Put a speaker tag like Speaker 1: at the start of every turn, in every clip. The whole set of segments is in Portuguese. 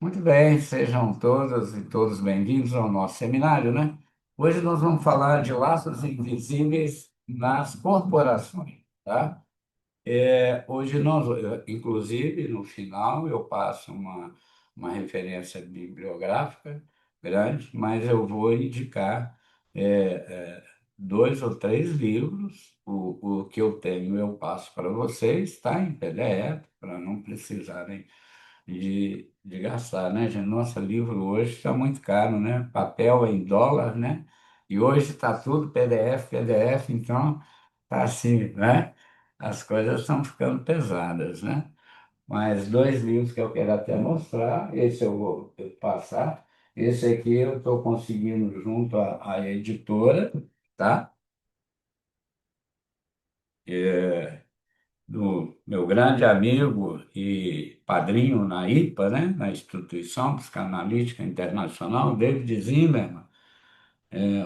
Speaker 1: Muito bem, sejam todas e todos bem-vindos ao nosso seminário, né? Hoje nós vamos falar de laços invisíveis nas corporações, tá? Hoje inclusive, no final, eu passo uma referência bibliográfica grande, mas eu vou indicar é, dois ou três livros. O que eu tenho eu passo para vocês, tá? Em PDF, para não precisarem de gastar, né, gente? Nossa, livro hoje está muito caro, né? Papel é em dólar, né? E hoje está tudo PDF, PDF, então tá assim, né? As coisas estão ficando pesadas, né? Mas dois livros que eu quero até mostrar, esse eu vou passar. Esse aqui eu estou conseguindo junto à editora, tá? Do meu grande amigo e padrinho na IPA, né, na Instituição Psicanalítica Internacional, David Zimmerman,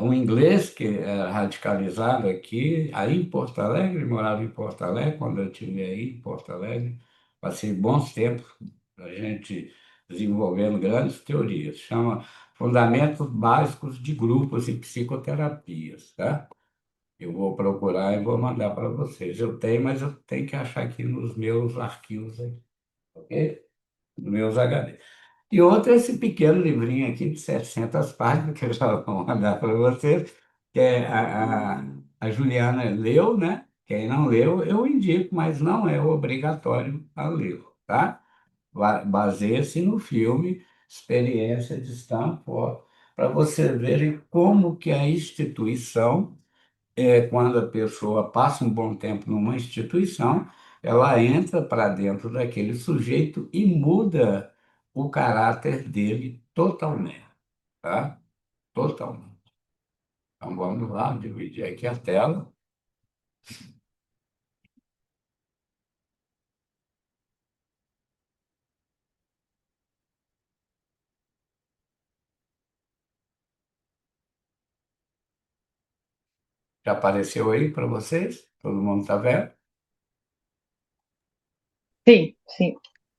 Speaker 1: um inglês que é radicalizado aqui, aí em Porto Alegre, morava em Porto Alegre, quando eu estive aí em Porto Alegre, passei bons tempos a gente desenvolvendo grandes teorias, chama Fundamentos Básicos de Grupos e Psicoterapias, tá? Eu vou procurar e vou mandar para vocês. Eu tenho, mas eu tenho que achar aqui nos meus arquivos, aí, ok? Nos meus HD. E outro é esse pequeno livrinho aqui de 700 páginas, que eu já vou mandar para vocês, que é a Juliana leu, né? Quem não leu, eu indico, mas não é obrigatório a ler, tá? Baseia-se no filme Experiência de Stanford, para você verem como que a instituição quando a pessoa passa um bom tempo numa instituição, ela entra para dentro daquele sujeito e muda o caráter dele totalmente, tá? Totalmente. Então vamos lá, dividir aqui a tela. Já apareceu aí para vocês? Todo mundo está vendo?
Speaker 2: Sim, sim.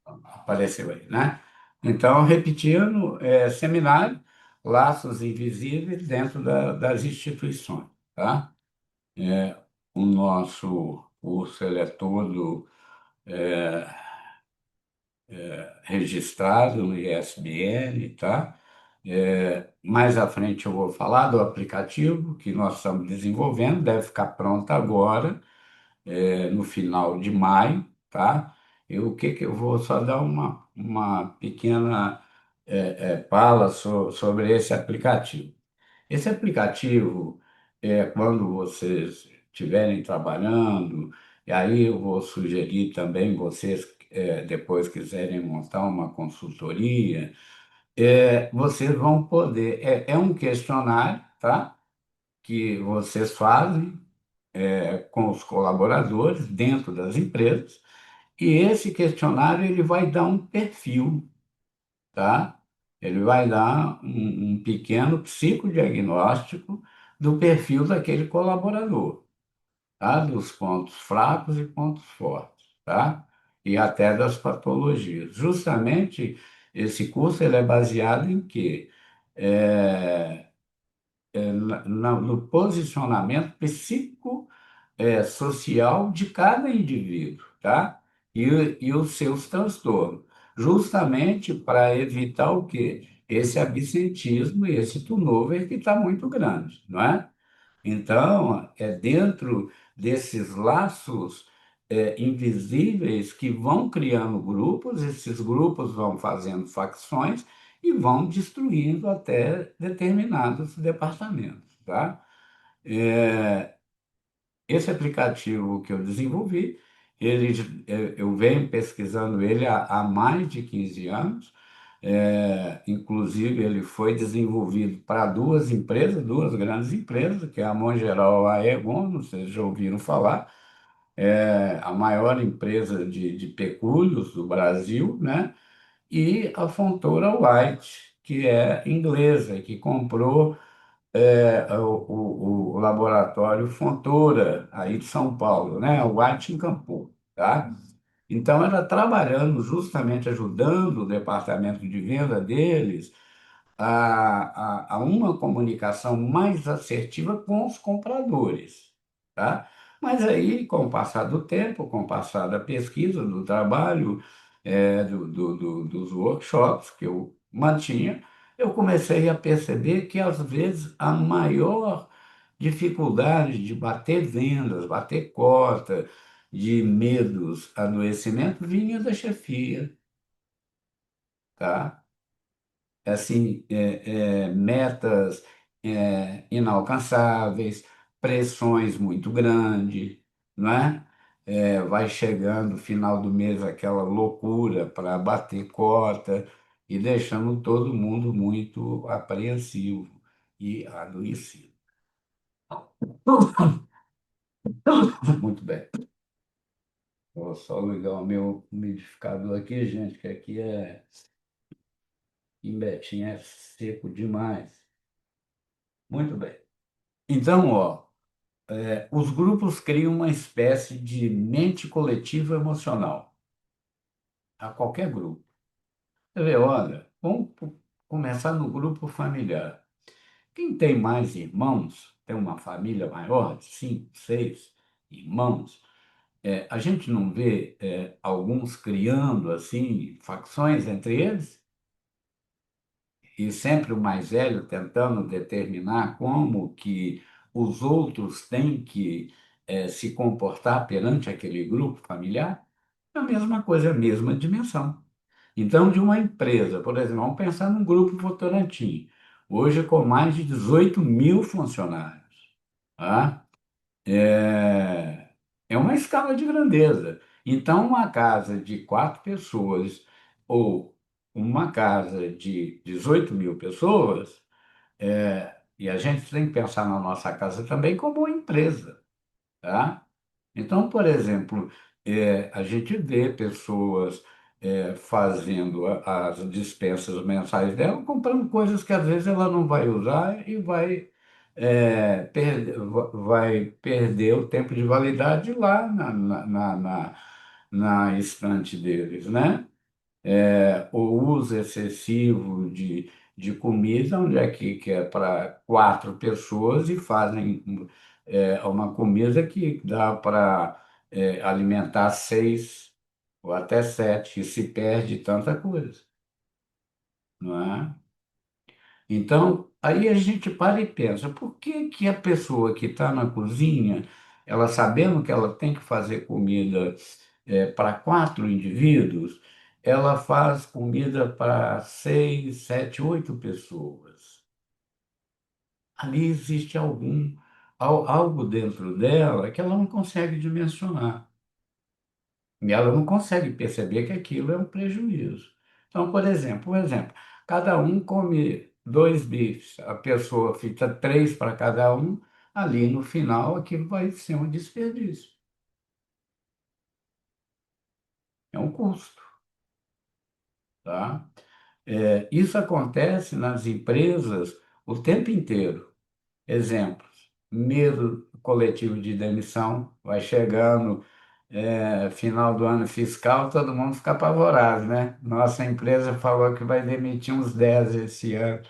Speaker 1: Apareceu aí, né? Então, repetindo, seminário, laços invisíveis dentro das instituições, tá? É, o nosso curso ele é todo registrado no ISBN, tá? Mais à frente eu vou falar do aplicativo que nós estamos desenvolvendo, deve ficar pronto agora, no final de maio, tá? O que que eu vou só dar uma pequena fala sobre esse aplicativo. Esse aplicativo, quando vocês estiverem trabalhando, e aí eu vou sugerir também vocês, depois quiserem montar uma consultoria, vocês vão poder. É um questionário, tá? Que vocês fazem, com os colaboradores dentro das empresas, e esse questionário ele vai dar um perfil, tá? Ele vai dar um pequeno psicodiagnóstico do perfil daquele colaborador, tá? Dos pontos fracos e pontos fortes, tá? E até das patologias. Justamente esse curso ele é baseado em quê? É, no posicionamento psíquico social de cada indivíduo, tá? E os seus transtornos, justamente para evitar o quê? Esse absentismo e esse turnover que está muito grande, não é? Então, é dentro desses laços invisíveis que vão criando grupos, esses grupos vão fazendo facções e vão destruindo até determinados departamentos, tá? Esse aplicativo que eu desenvolvi, eu venho pesquisando ele há mais de 15 anos. Inclusive, ele foi desenvolvido para duas empresas, duas grandes empresas, que é a Mongeral e a Egon, não sei se já ouviram falar, a maior empresa de pecúlios do Brasil, né? E a Fontoura White, que é inglesa, que comprou o laboratório Fontoura, aí de São Paulo, né? O White encampou, tá? Então, era trabalhando, justamente ajudando o departamento de venda deles a uma comunicação mais assertiva com os compradores, tá? Mas aí, com o passar do tempo, com o passar da pesquisa, do trabalho, dos workshops que eu mantinha, eu comecei a perceber que, às vezes, a maior dificuldade de bater vendas, bater cota, de medos, adoecimento, vinha da chefia, tá? Assim, metas inalcançáveis, pressões muito grandes, não é? Vai chegando o final do mês aquela loucura para bater cota e deixando todo mundo muito apreensivo e adoecido. Muito bem. Vou só ligar o meu umidificador aqui, gente, que aqui em Betim é seco demais. Muito bem. Então, ó, os grupos criam uma espécie de mente coletiva emocional, a qualquer grupo. Você vê, olha, vamos começar no grupo familiar. Quem tem mais irmãos, tem uma família maior, de 5, 6 irmãos, a gente não vê alguns criando assim facções entre eles? E sempre o mais velho tentando determinar como que os outros têm que se comportar perante aquele grupo familiar, é a mesma coisa, a mesma dimensão. Então, de uma empresa, por exemplo, vamos pensar num grupo Votorantim, hoje com mais de 18 mil funcionários. Tá? É, é uma escala de grandeza. Então, uma casa de 4 pessoas ou uma casa de 18 mil pessoas, e a gente tem que pensar na nossa casa também como uma empresa, tá? Então, por exemplo, a gente vê pessoas fazendo as dispensas mensais dela, comprando coisas que às vezes ela não vai usar e vai perder o tempo de validade lá na estante deles, né? O uso excessivo de comida, onde é que é para 4 pessoas e fazem uma comida que dá para alimentar 6 ou até 7, e se perde tanta coisa, não é? Então, aí a gente para e pensa, por que que a pessoa que está na cozinha, ela sabendo que ela tem que fazer comida para 4 indivíduos, ela faz comida para 6, 7, 8 pessoas? Ali existe algo dentro dela que ela não consegue dimensionar. E ela não consegue perceber que aquilo é um prejuízo. Então, por exemplo, cada um come 2 bifes, a pessoa fica 3 para cada um, ali no final aquilo vai ser um desperdício, é um custo, tá? Isso acontece nas empresas o tempo inteiro. Exemplos: medo coletivo de demissão, vai chegando final do ano fiscal, todo mundo fica apavorado, né? Nossa empresa falou que vai demitir uns 10 esse ano.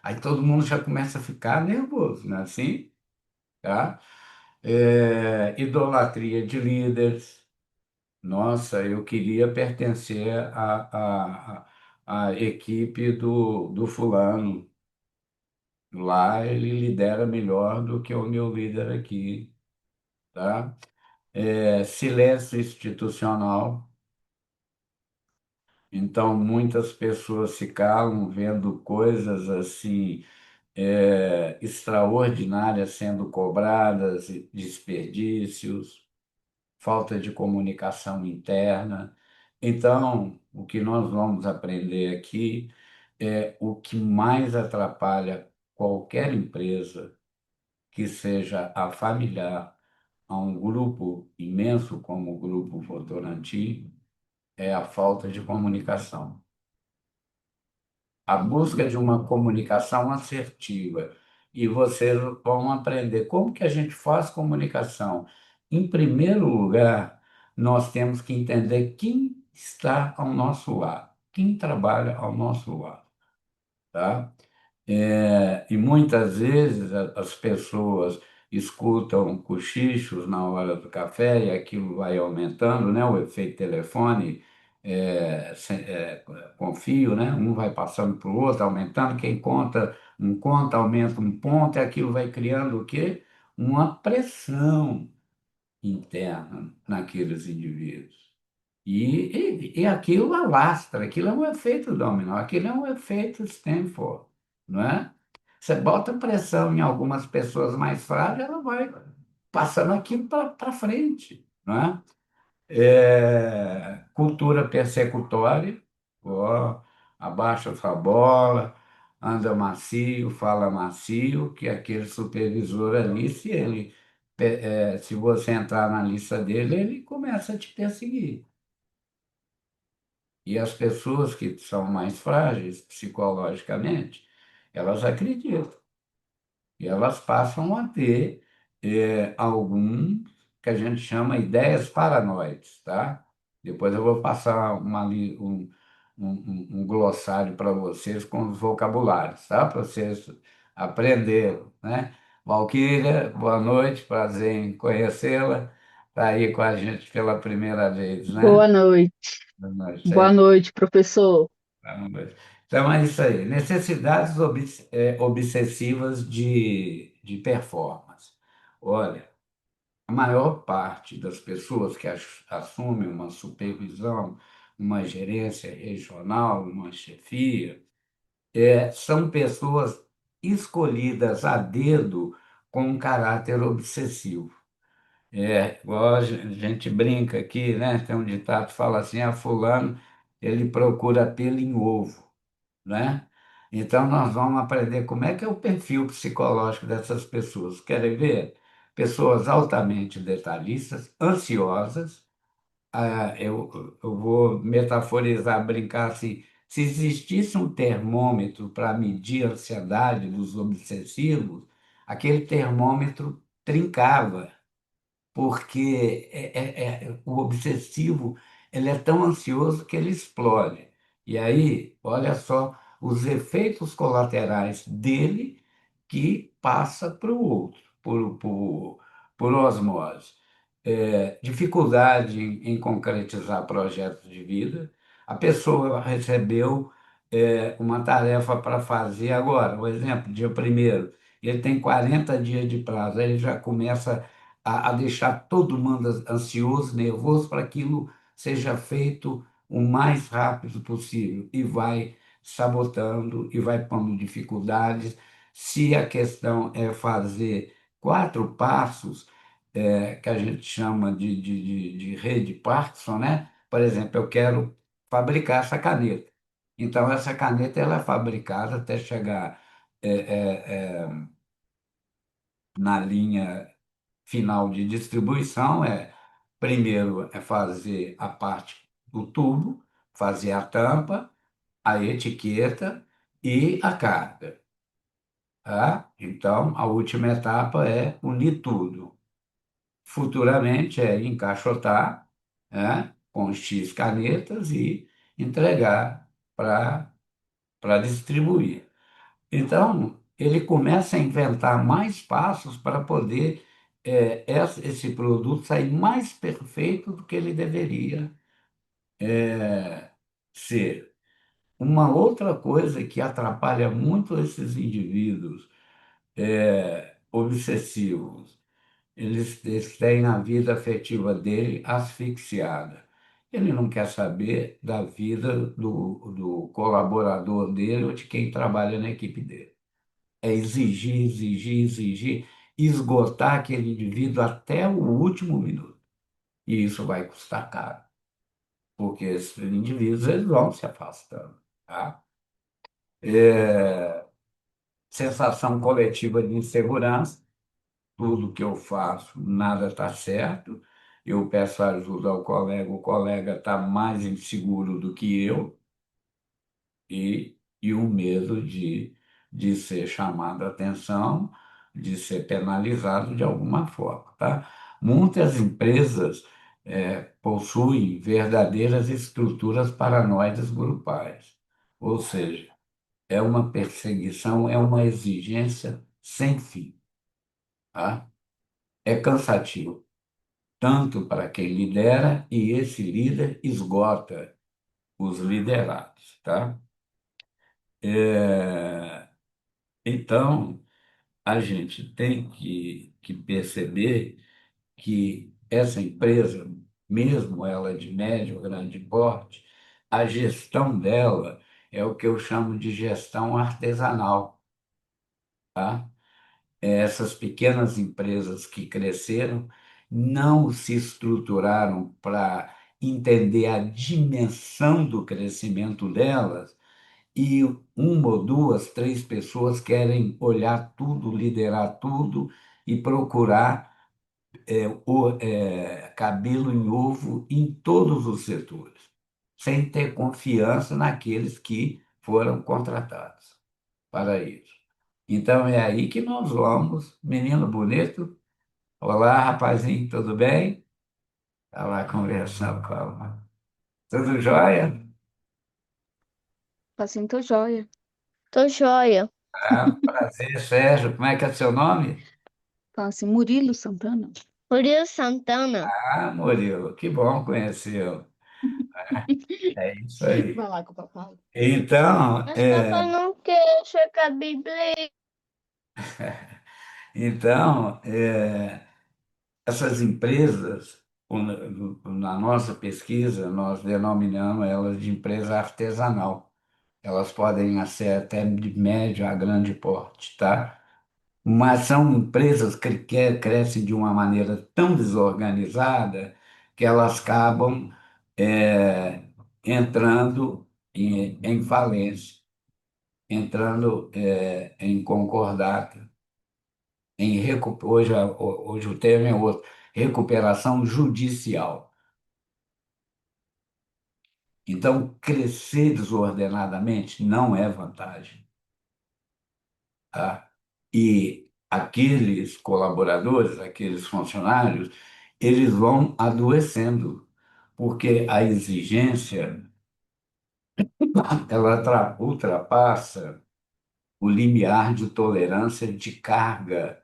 Speaker 1: Aí todo mundo já começa a ficar nervoso, né? Assim, tá? Idolatria de líderes. Nossa, eu queria pertencer à equipe do fulano. Lá ele lidera melhor do que o meu líder aqui, tá? Silêncio institucional. Então, muitas pessoas se calam vendo coisas assim extraordinárias sendo cobradas, desperdícios, falta de comunicação interna. Então, o que nós vamos aprender aqui é o que mais atrapalha qualquer empresa, que seja a familiar, a um grupo imenso como o Grupo Votorantim, é a falta de comunicação. A busca de uma comunicação assertiva. E vocês vão aprender como que a gente faz comunicação. Em primeiro lugar, nós temos que entender quem está ao nosso lado, quem trabalha ao nosso lado, tá? E muitas vezes as pessoas escutam cochichos na hora do café e aquilo vai aumentando, né? O efeito telefone com fio, né? Um vai passando para o outro, aumentando. Quem conta, um conta, aumenta um ponto, e aquilo vai criando o quê? Uma pressão interna naqueles indivíduos. E aquilo alastra, aquilo é um efeito dominó, aquilo é um efeito Stanford, não é? Você bota pressão em algumas pessoas mais frágeis, ela vai passando aquilo para frente, não é? Cultura persecutória, ó, abaixa sua bola, anda macio, fala macio, que aquele supervisor ali, se você entrar na lista dele, ele começa a te perseguir. E as pessoas que são mais frágeis psicologicamente, elas acreditam. E elas passam a ter algum que a gente chama ideias paranoides, tá? Depois eu vou passar um glossário para vocês com os vocabulários, tá? Para vocês aprenderem, né? Valquíria, boa noite, prazer em conhecê-la. Está aí com a gente pela primeira vez, né?
Speaker 2: Boa noite.
Speaker 1: Boa noite.
Speaker 2: Boa noite, professor.
Speaker 1: Então é isso aí. Necessidades obsessivas de performance. Olha, a maior parte das pessoas que assumem uma supervisão, uma gerência regional, uma chefia, são pessoas escolhidas a dedo com um caráter obsessivo. Igual a gente brinca aqui, né? Tem um ditado que fala assim, fulano, ele procura pelo em ovo, né? Então, nós vamos aprender como é que é o perfil psicológico dessas pessoas. Querem ver? Pessoas altamente detalhistas, ansiosas. Eu vou metaforizar, brincar assim, se existisse um termômetro para medir a ansiedade dos obsessivos, aquele termômetro trincava porque o obsessivo ele é tão ansioso que ele explode. E aí, olha só os efeitos colaterais dele que passa para o outro, por osmose. Dificuldade em concretizar projetos de vida. A pessoa recebeu uma tarefa para fazer agora, por exemplo, dia primeiro, ele tem 40 dias de prazo, aí ele já começa a deixar todo mundo ansioso, nervoso, para que aquilo seja feito o mais rápido possível e vai sabotando e vai pondo dificuldades. Se a questão é fazer 4 passos, que a gente chama de rede Parkinson, né? Por exemplo, eu quero fabricar essa caneta. Então, essa caneta ela é fabricada até chegar é, na linha final de distribuição primeiro é fazer a parte do tubo, fazer a tampa, a etiqueta e a carga, tá? Então, a última etapa é unir tudo. Futuramente é encaixotar, né, com X canetas e entregar para distribuir. Então, ele começa a inventar mais passos para poder esse produto sair mais perfeito do que ele deveria ser. Uma outra coisa que atrapalha muito esses indivíduos obsessivos, eles têm a vida afetiva dele asfixiada. Ele não quer saber da vida do colaborador dele ou de quem trabalha na equipe dele. É exigir, exigir, exigir, esgotar aquele indivíduo até o último minuto. E isso vai custar caro, porque esses indivíduos eles vão se afastando, tá? Sensação coletiva de insegurança, tudo que eu faço, nada está certo. Eu peço ajuda ao colega, o colega está mais inseguro do que eu, e o medo de ser chamado a atenção, de ser penalizado de alguma forma, tá? Muitas empresas possuem verdadeiras estruturas paranoides grupais. Ou seja, é uma perseguição, é uma exigência sem fim, tá? É cansativo, tanto para quem lidera, e esse líder esgota os liderados, tá? É, então, a gente tem que perceber que essa empresa, mesmo ela de médio ou grande porte, a gestão dela é o que eu chamo de gestão artesanal, tá? Essas pequenas empresas que cresceram não se estruturaram para entender a dimensão do crescimento delas, e uma ou duas, três pessoas querem olhar tudo, liderar tudo e procurar cabelo em ovo em todos os setores, sem ter confiança naqueles que foram contratados para isso. Então é aí que nós vamos, menino bonito. Olá, rapazinho, tudo bem? Está lá conversando com ela. Tudo jóia?
Speaker 2: Assim, tô joia. Tô joia.
Speaker 1: Ah, prazer, Sérgio. Como é que é seu nome?
Speaker 2: Fala assim, Murilo Santana.
Speaker 3: Murilo Santana.
Speaker 1: Ah, Murilo, que bom conhecê-lo. É isso aí.
Speaker 2: Vai lá com o papai.
Speaker 1: Então,
Speaker 3: Mas papai não quer checar a Bíblia.
Speaker 1: então, essas empresas, na nossa pesquisa, nós denominamos elas de empresa artesanal. Elas podem ser até de médio a grande porte, tá? Mas são empresas que crescem de uma maneira tão desorganizada que elas acabam é, entrando em falência, entrando em concordata, hoje o termo é outro, recuperação judicial. Então, crescer desordenadamente não é vantagem, tá? E aqueles colaboradores, aqueles funcionários, eles vão adoecendo, porque a exigência, ela ultrapassa o limiar de tolerância de carga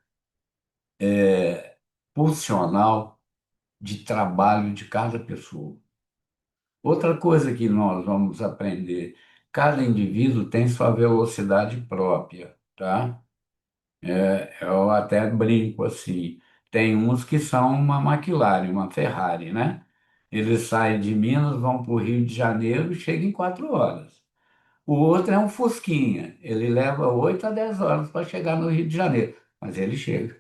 Speaker 1: funcional de trabalho de cada pessoa. Outra coisa que nós vamos aprender, cada indivíduo tem sua velocidade própria, tá? Eu até brinco assim, tem uns que são uma McLaren, uma Ferrari, né? Eles saem de Minas, vão para o Rio de Janeiro e chegam em 4 horas. O outro é um Fusquinha, ele leva 8 a 10 horas para chegar no Rio de Janeiro, mas ele chega.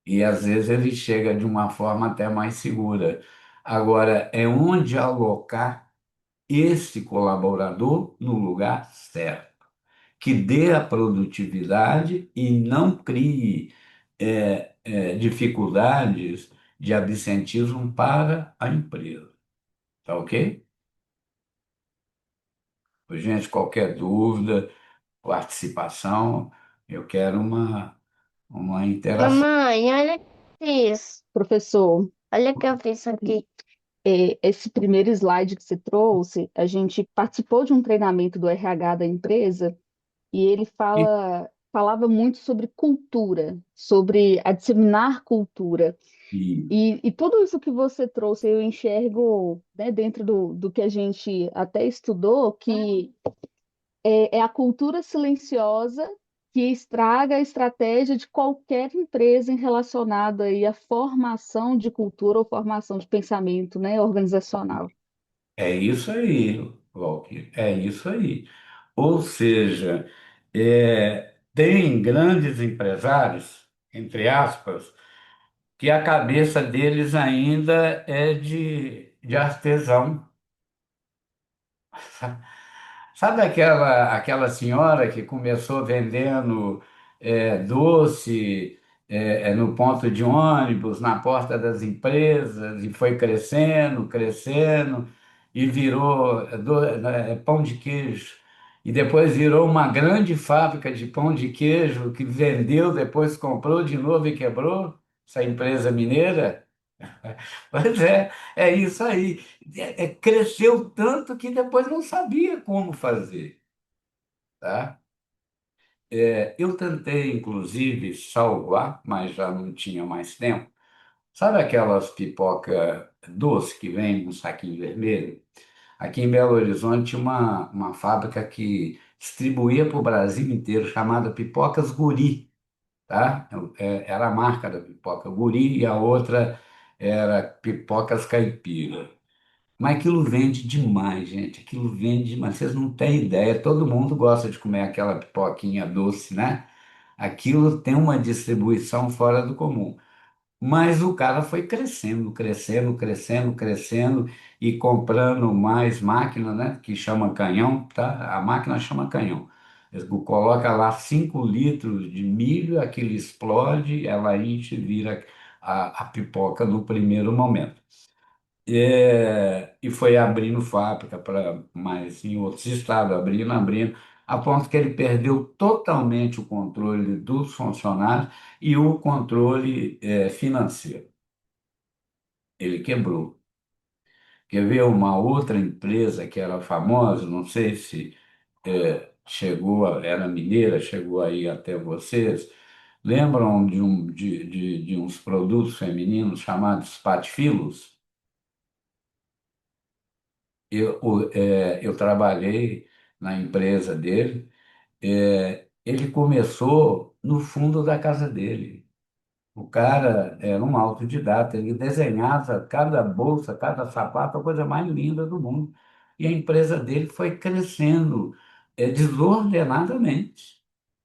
Speaker 1: E às vezes ele chega de uma forma até mais segura. Agora, é onde alocar esse colaborador no lugar certo, que dê a produtividade e não crie dificuldades de absentismo para a empresa. Tá ok? Gente, qualquer dúvida, participação, eu quero uma interação.
Speaker 3: Mamãe, olha o que eu fiz.
Speaker 2: Professor,
Speaker 3: Olha o que eu fiz aqui.
Speaker 2: esse primeiro slide que você trouxe, a gente participou de um treinamento do RH da empresa e ele falava muito sobre cultura, sobre a disseminar cultura.
Speaker 1: E,
Speaker 2: E tudo isso que você trouxe, eu enxergo, né, dentro do que a gente até estudou, que é a cultura silenciosa que estraga a estratégia de qualquer empresa em relacionada aí à formação de cultura ou formação de pensamento, né, organizacional.
Speaker 1: É isso aí, Walker, é isso aí. Ou seja, tem grandes empresários, entre aspas, que a cabeça deles ainda é de artesão. Sabe aquela senhora que começou vendendo doce no ponto de ônibus, na porta das empresas, e foi crescendo, crescendo, e virou pão de queijo. E depois virou uma grande fábrica de pão de queijo que vendeu, depois comprou de novo e quebrou? essa empresa mineira. Pois é isso aí. Cresceu tanto que depois não sabia como fazer, tá? Eu tentei, inclusive, salvar, mas já não tinha mais tempo. Sabe aquelas pipoca doce que vem num saquinho vermelho? Aqui em Belo Horizonte tinha uma fábrica que distribuía para o Brasil inteiro, chamada Pipocas Guri, tá? Era a marca da pipoca Guri e a outra era Pipocas Caipira. Mas aquilo vende demais, gente. Aquilo vende demais. Vocês não têm ideia. Todo mundo gosta de comer aquela pipoquinha doce, né? Aquilo tem uma distribuição fora do comum. Mas o cara foi crescendo, crescendo, crescendo, crescendo e comprando mais máquina, né? Que chama canhão, tá? A máquina chama canhão. Ele coloca lá 5 litros de milho, aquilo explode, ela enche e vira a pipoca no primeiro momento. E foi abrindo fábrica para mais em outros estados, abrindo, abrindo, a ponto que ele perdeu totalmente o controle dos funcionários e o controle financeiro. Ele quebrou. Quer ver uma outra empresa que era famosa, não sei se era mineira, chegou aí até vocês. Lembram de uns produtos femininos chamados Patifilos? Eu trabalhei na empresa dele. Ele começou no fundo da casa dele. O cara era um autodidata, ele desenhava cada bolsa, cada sapato, a coisa mais linda do mundo. E a empresa dele foi crescendo desordenadamente,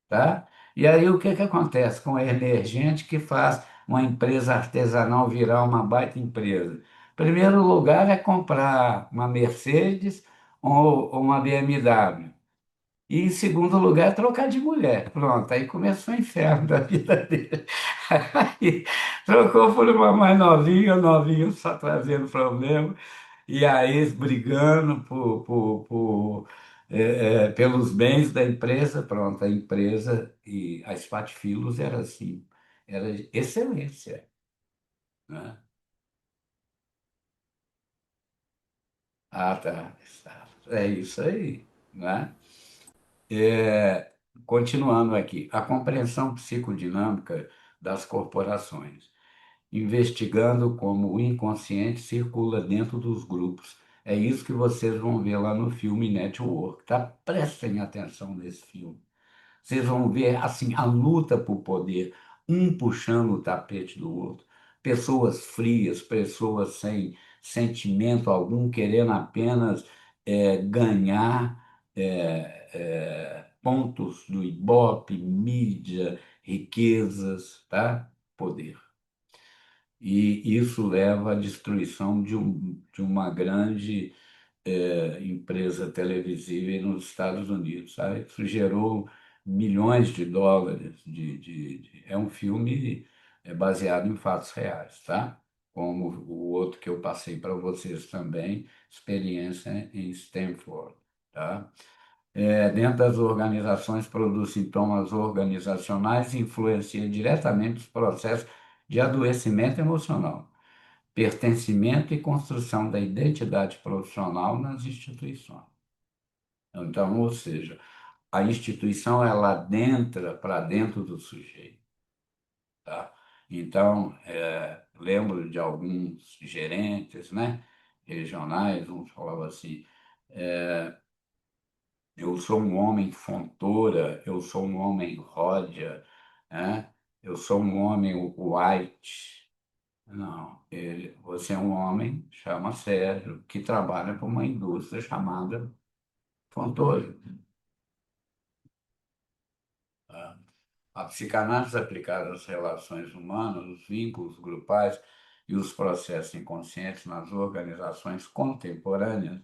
Speaker 1: tá? E aí o que que acontece com a emergente que faz uma empresa artesanal virar uma baita empresa? Primeiro lugar é comprar uma Mercedes ou uma BMW. E em segundo lugar, trocar de mulher. Pronto, aí começou o inferno da vida dele. Aí, trocou por uma mais novinha, novinho só trazendo problema. E aí brigando pelos bens da empresa. Pronto, a empresa e a Spatfilos era assim, era excelência, né? Ah, tá. É isso aí, né? É, Continuando aqui, a compreensão psicodinâmica das corporações, investigando como o inconsciente circula dentro dos grupos. É isso que vocês vão ver lá no filme Network, tá? Prestem atenção nesse filme. Vocês vão ver assim a luta por poder, um puxando o tapete do outro. Pessoas frias, pessoas sem sentimento algum, querendo apenas ganhar pontos do Ibope, mídia, riquezas, tá? Poder. E isso leva à destruição de uma grande empresa televisiva nos Estados Unidos, sabe? Isso gerou milhões de dólares. É um filme baseado em fatos reais, tá? Como o outro que eu passei para vocês também, Experiência em Stanford, tá? Dentro das organizações, produz sintomas organizacionais e influencia diretamente os processos de adoecimento emocional, pertencimento e construção da identidade profissional nas instituições. Então, ou seja, a instituição ela adentra para dentro do sujeito, tá? Então, lembro de alguns gerentes, né, regionais, uns falavam assim, eu sou um homem fontora, eu sou um homem ródia, né? Eu sou um homem white. Não, você é um homem, chama Sérgio, que trabalha para uma indústria chamada Fontoura. Tá? A psicanálise aplicada às relações humanas, os vínculos grupais e os processos inconscientes nas organizações contemporâneas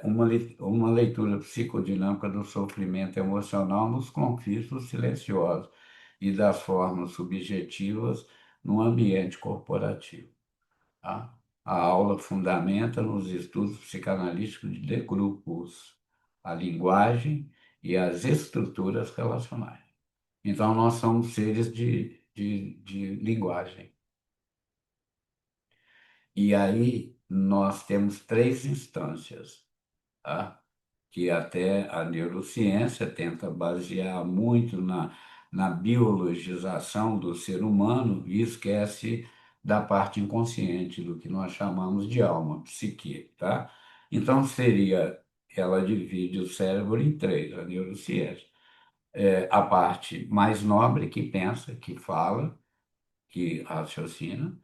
Speaker 1: uma leitura psicodinâmica do sofrimento emocional nos conflitos silenciosos e das formas subjetivas no ambiente corporativo. Tá? A aula fundamenta nos estudos psicanalíticos de grupos a linguagem e as estruturas relacionais. Então, nós somos seres de linguagem. E aí nós temos três instâncias, tá? Que até a neurociência tenta basear muito na biologização do ser humano e esquece da parte inconsciente, do que nós chamamos de alma, psique, tá? Então ela divide o cérebro em três, a neurociência. A parte mais nobre, que pensa, que fala, que raciocina,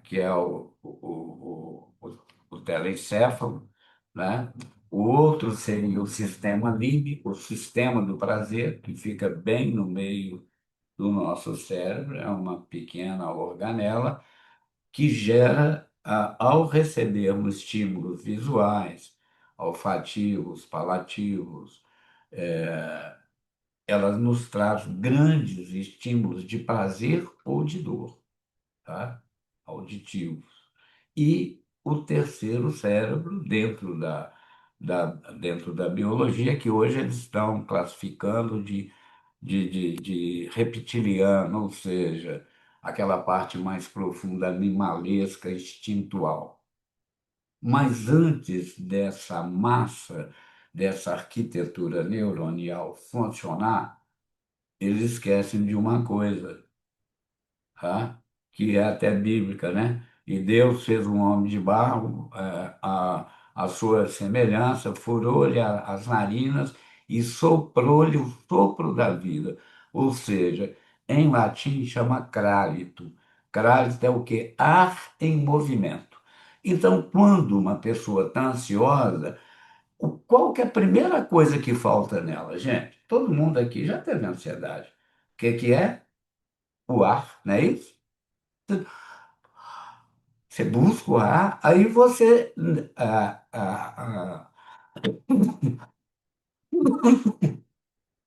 Speaker 1: que é o telencéfalo, né? O outro seria o sistema límbico, o sistema do prazer, que fica bem no meio do nosso cérebro, é uma pequena organela que gera, ao recebermos estímulos visuais, olfativos, palativos, ela nos traz grandes estímulos de prazer ou de dor, tá? Auditivos. E o terceiro cérebro, dentro da biologia, que hoje eles estão classificando de reptiliano, ou seja, aquela parte mais profunda, animalesca, instintual. Mas antes dessa massa, dessa arquitetura neuronial funcionar, eles esquecem de uma coisa, tá? Que é até bíblica, né? E Deus fez um homem de barro, a sua semelhança, furou-lhe as narinas e soprou-lhe o sopro da vida. Ou seja, em latim chama crálito. Crálito é o quê? Ar em movimento. Então, quando uma pessoa está ansiosa, qual que é a primeira coisa que falta nela, gente? Todo mundo aqui já teve ansiedade. O que é? O ar, não é isso? Você busca o ar, aí você. A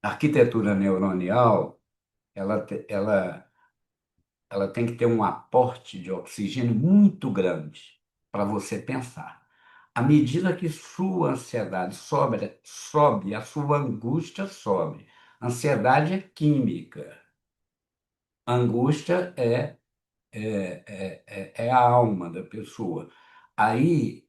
Speaker 1: arquitetura neuronial, ela tem que ter um aporte de oxigênio muito grande para você pensar. À medida que sua ansiedade sobe, a sua angústia sobe. Ansiedade é química, angústia é a alma da pessoa. Aí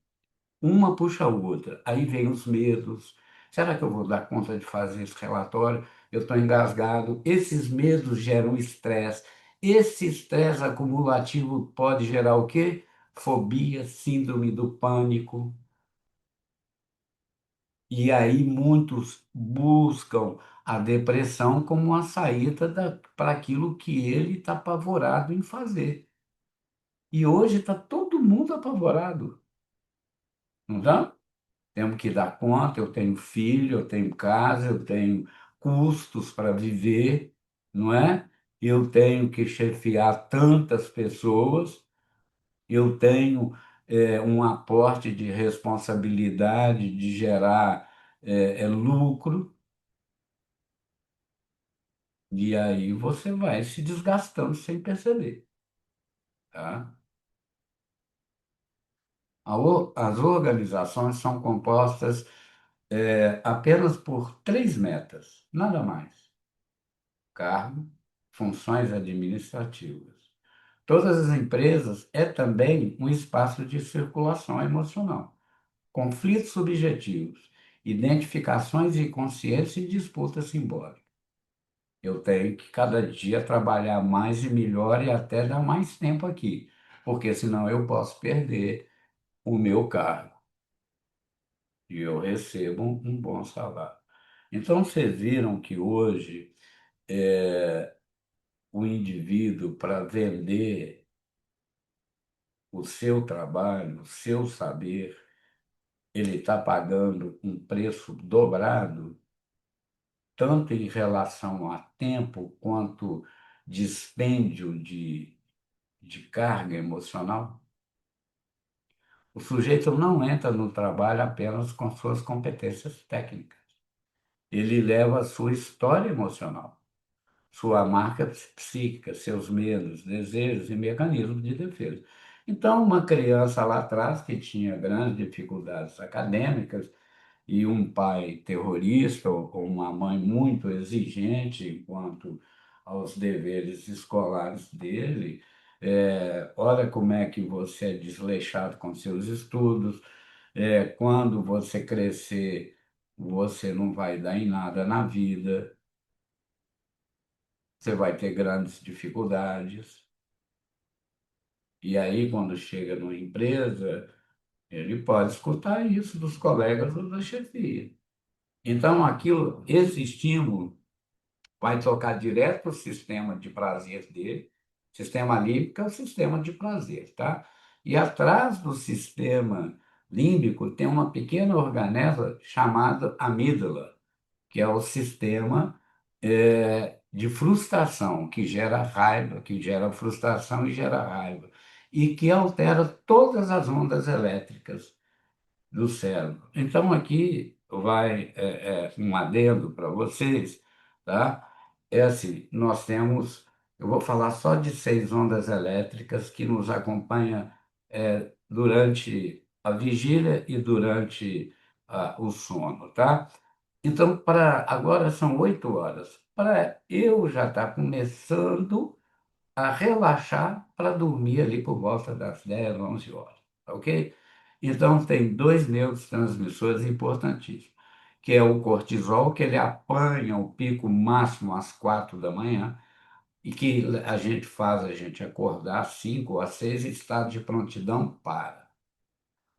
Speaker 1: uma puxa a outra. Aí vem os medos. Será que eu vou dar conta de fazer esse relatório? Eu estou engasgado. Esses medos geram estresse. Esse estresse acumulativo pode gerar o quê? Fobia, síndrome do pânico. E aí muitos buscam a depressão como uma saída para aquilo que ele está apavorado em fazer. E hoje está todo mundo apavorado, não está? Temos que dar conta, eu tenho filho, eu tenho casa, eu tenho custos para viver, não é? Eu tenho que chefiar tantas pessoas, eu tenho um aporte de responsabilidade de gerar lucro, e aí você vai se desgastando sem perceber, tá? As organizações são compostas apenas por três metas, nada mais. Cargo, funções administrativas. Todas as empresas é também um espaço de circulação emocional, conflitos subjetivos, identificações inconscientes e disputa simbólica. Eu tenho que cada dia trabalhar mais e melhor e até dar mais tempo aqui, porque senão eu posso perder o meu cargo e eu recebo um bom salário. Então, vocês viram que hoje o indivíduo, para vender o seu trabalho, o seu saber, ele está pagando um preço dobrado, tanto em relação a tempo quanto dispêndio de carga emocional. O sujeito não entra no trabalho apenas com suas competências técnicas. Ele leva a sua história emocional, sua marca psíquica, seus medos, desejos e mecanismos de defesa. Então, uma criança lá atrás que tinha grandes dificuldades acadêmicas e um pai terrorista ou uma mãe muito exigente enquanto aos deveres escolares dele. Olha como é que você é desleixado com seus estudos. Quando você crescer, você não vai dar em nada na vida, você vai ter grandes dificuldades. E aí, quando chega numa empresa, ele pode escutar isso dos colegas ou da chefia. Então, esse estímulo vai tocar direto para o sistema de prazer dele. Sistema límbico é o sistema de prazer, tá? E atrás do sistema límbico tem uma pequena organela chamada amígdala, que é o sistema de frustração, que gera raiva, que gera frustração e gera raiva, e que altera todas as ondas elétricas do cérebro. Então, aqui vai um adendo para vocês, tá? É assim, nós temos, eu vou falar só de 6 ondas elétricas que nos acompanham durante a vigília e durante o sono, tá? Então, agora são 8 horas. Para eu já estar começando a relaxar para dormir ali por volta das 10, 11 horas, tá ok? Então, tem dois neurotransmissores importantíssimos, que é o cortisol, que ele apanha o pico máximo às 4 da manhã, e que a gente acordar às 5 ou às 6 em estado de prontidão para.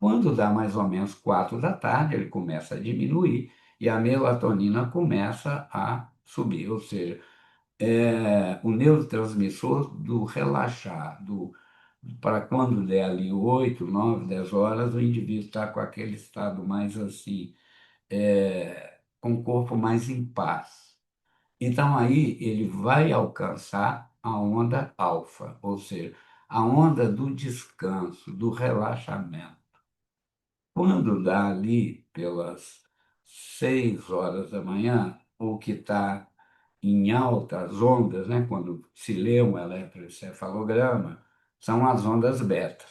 Speaker 1: Quando dá mais ou menos 4 da tarde, ele começa a diminuir e a melatonina começa a subir, ou seja, o neurotransmissor do relaxar, para quando der ali 8, 9, 10 horas, o indivíduo está com aquele estado mais assim, com o corpo mais em paz. Então aí ele vai alcançar a onda alfa, ou seja, a onda do descanso, do relaxamento. Quando dá ali pelas 6 horas da manhã, o que está em altas ondas, né, quando se lê um eletroencefalograma, são as ondas beta.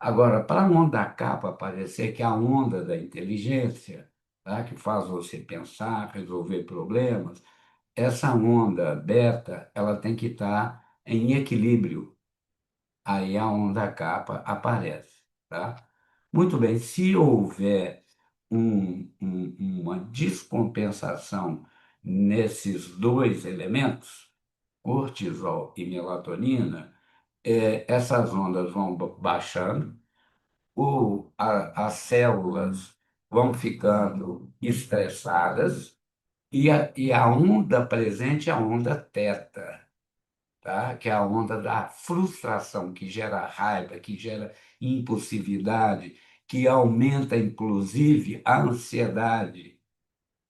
Speaker 1: Agora, para a onda K aparecer, que é a onda da inteligência, tá, que faz você pensar, resolver problemas, essa onda beta ela tem que estar em equilíbrio. Aí a onda K aparece. Tá? Muito bem, se houver uma descompensação nesses dois elementos, cortisol e melatonina, essas ondas vão baixando, as células vão ficando estressadas e a onda presente é a onda teta, tá? Que é a onda da frustração, que gera raiva, que gera impulsividade, que aumenta, inclusive, a ansiedade.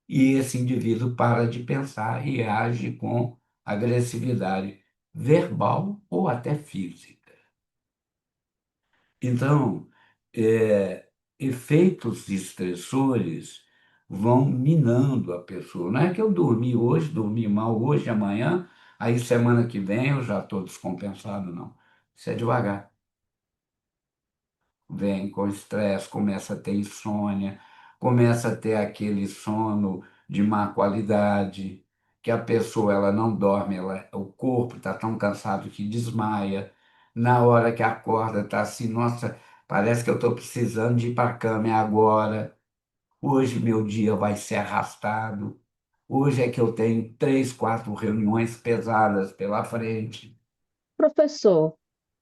Speaker 1: E esse indivíduo para de pensar e age com agressividade verbal ou até física. Então, efeitos estressores vão minando a pessoa. Não é que eu dormi hoje, dormi mal hoje, amanhã, aí semana que vem eu já estou descompensado, não. Isso é devagar. Vem com estresse, começa a ter insônia, começa a ter aquele sono de má qualidade, que a pessoa ela não dorme, o corpo está tão cansado que desmaia. Na hora que acorda, está assim, nossa, parece que eu estou precisando de ir para a cama agora. Hoje meu dia vai ser arrastado. Hoje é que eu tenho 3, 4 reuniões pesadas pela frente.
Speaker 2: Professor,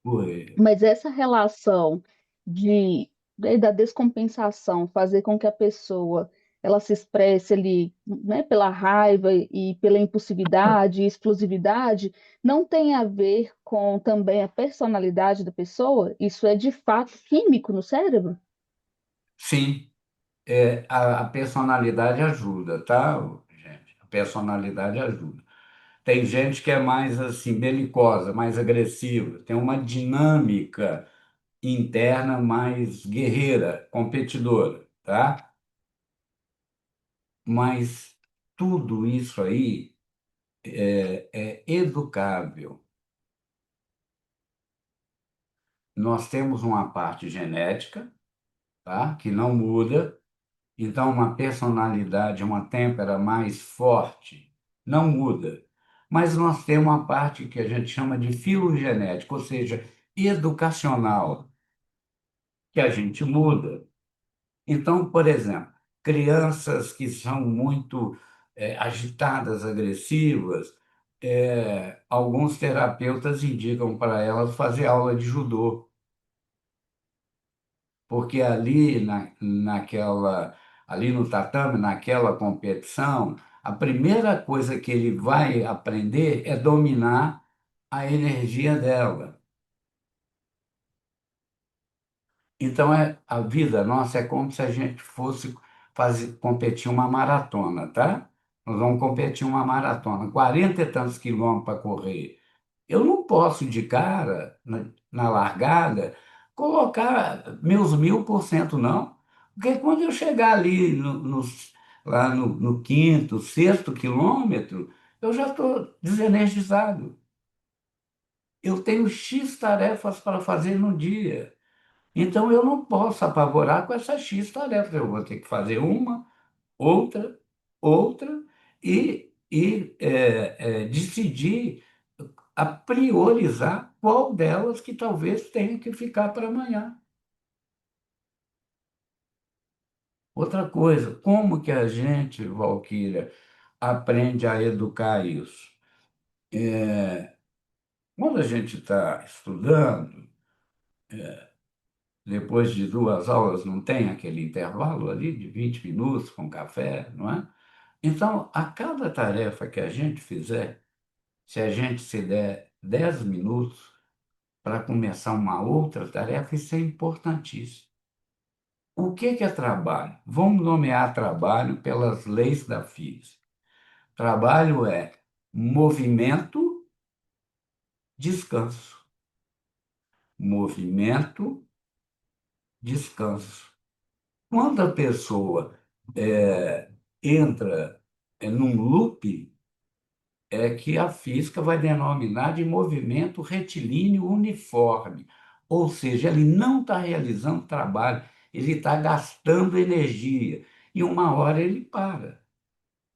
Speaker 1: Ui.
Speaker 2: mas essa relação da descompensação fazer com que a pessoa ela se expresse ali, né, pela raiva e pela impulsividade e explosividade, não tem a ver com também a personalidade da pessoa? Isso é de fato químico no cérebro?
Speaker 1: Sim, a personalidade ajuda, tá, gente? A personalidade ajuda. Tem gente que é mais assim, belicosa, mais agressiva, tem uma dinâmica interna mais guerreira, competidora, tá? Mas tudo isso aí é educável. Nós temos uma parte genética, tá? Que não muda. Então, uma personalidade, uma têmpera mais forte, não muda. mas nós temos uma parte que a gente chama de filogenética, ou seja, educacional, que a gente muda. Então, por exemplo, crianças que são muito agitadas, agressivas, alguns terapeutas indicam para elas fazer aula de judô, porque ali no tatame, naquela competição, a primeira coisa que ele vai aprender é dominar a energia dela. Então, a vida nossa é como se a gente fosse competir uma maratona, tá? Nós vamos competir uma maratona, 40 e tantos quilômetros para correr. Eu não posso, de cara, na largada, colocar meus 1000%, não. Porque quando eu chegar ali lá no quinto, sexto quilômetro, eu já estou desenergizado. Eu tenho X tarefas para fazer no dia. Então, eu não posso apavorar com essas X tarefas. Eu vou ter que fazer uma, outra, outra e decidir a priorizar qual delas que talvez tenha que ficar para amanhã. Outra coisa, como que a gente, Valquíria, aprende a educar isso? Quando a gente está estudando, depois de 2 aulas, não tem aquele intervalo ali de 20 minutos com café, não é? Então, a cada tarefa que a gente fizer, se a gente se der 10 minutos para começar uma outra tarefa, isso é importantíssimo. O que é trabalho? Vamos nomear trabalho pelas leis da física. Trabalho é movimento, descanso. Movimento, descanso. Quando a pessoa entra num loop, é que a física vai denominar de movimento retilíneo uniforme. Ou seja, ele não está realizando trabalho, ele está gastando energia. E uma hora ele para.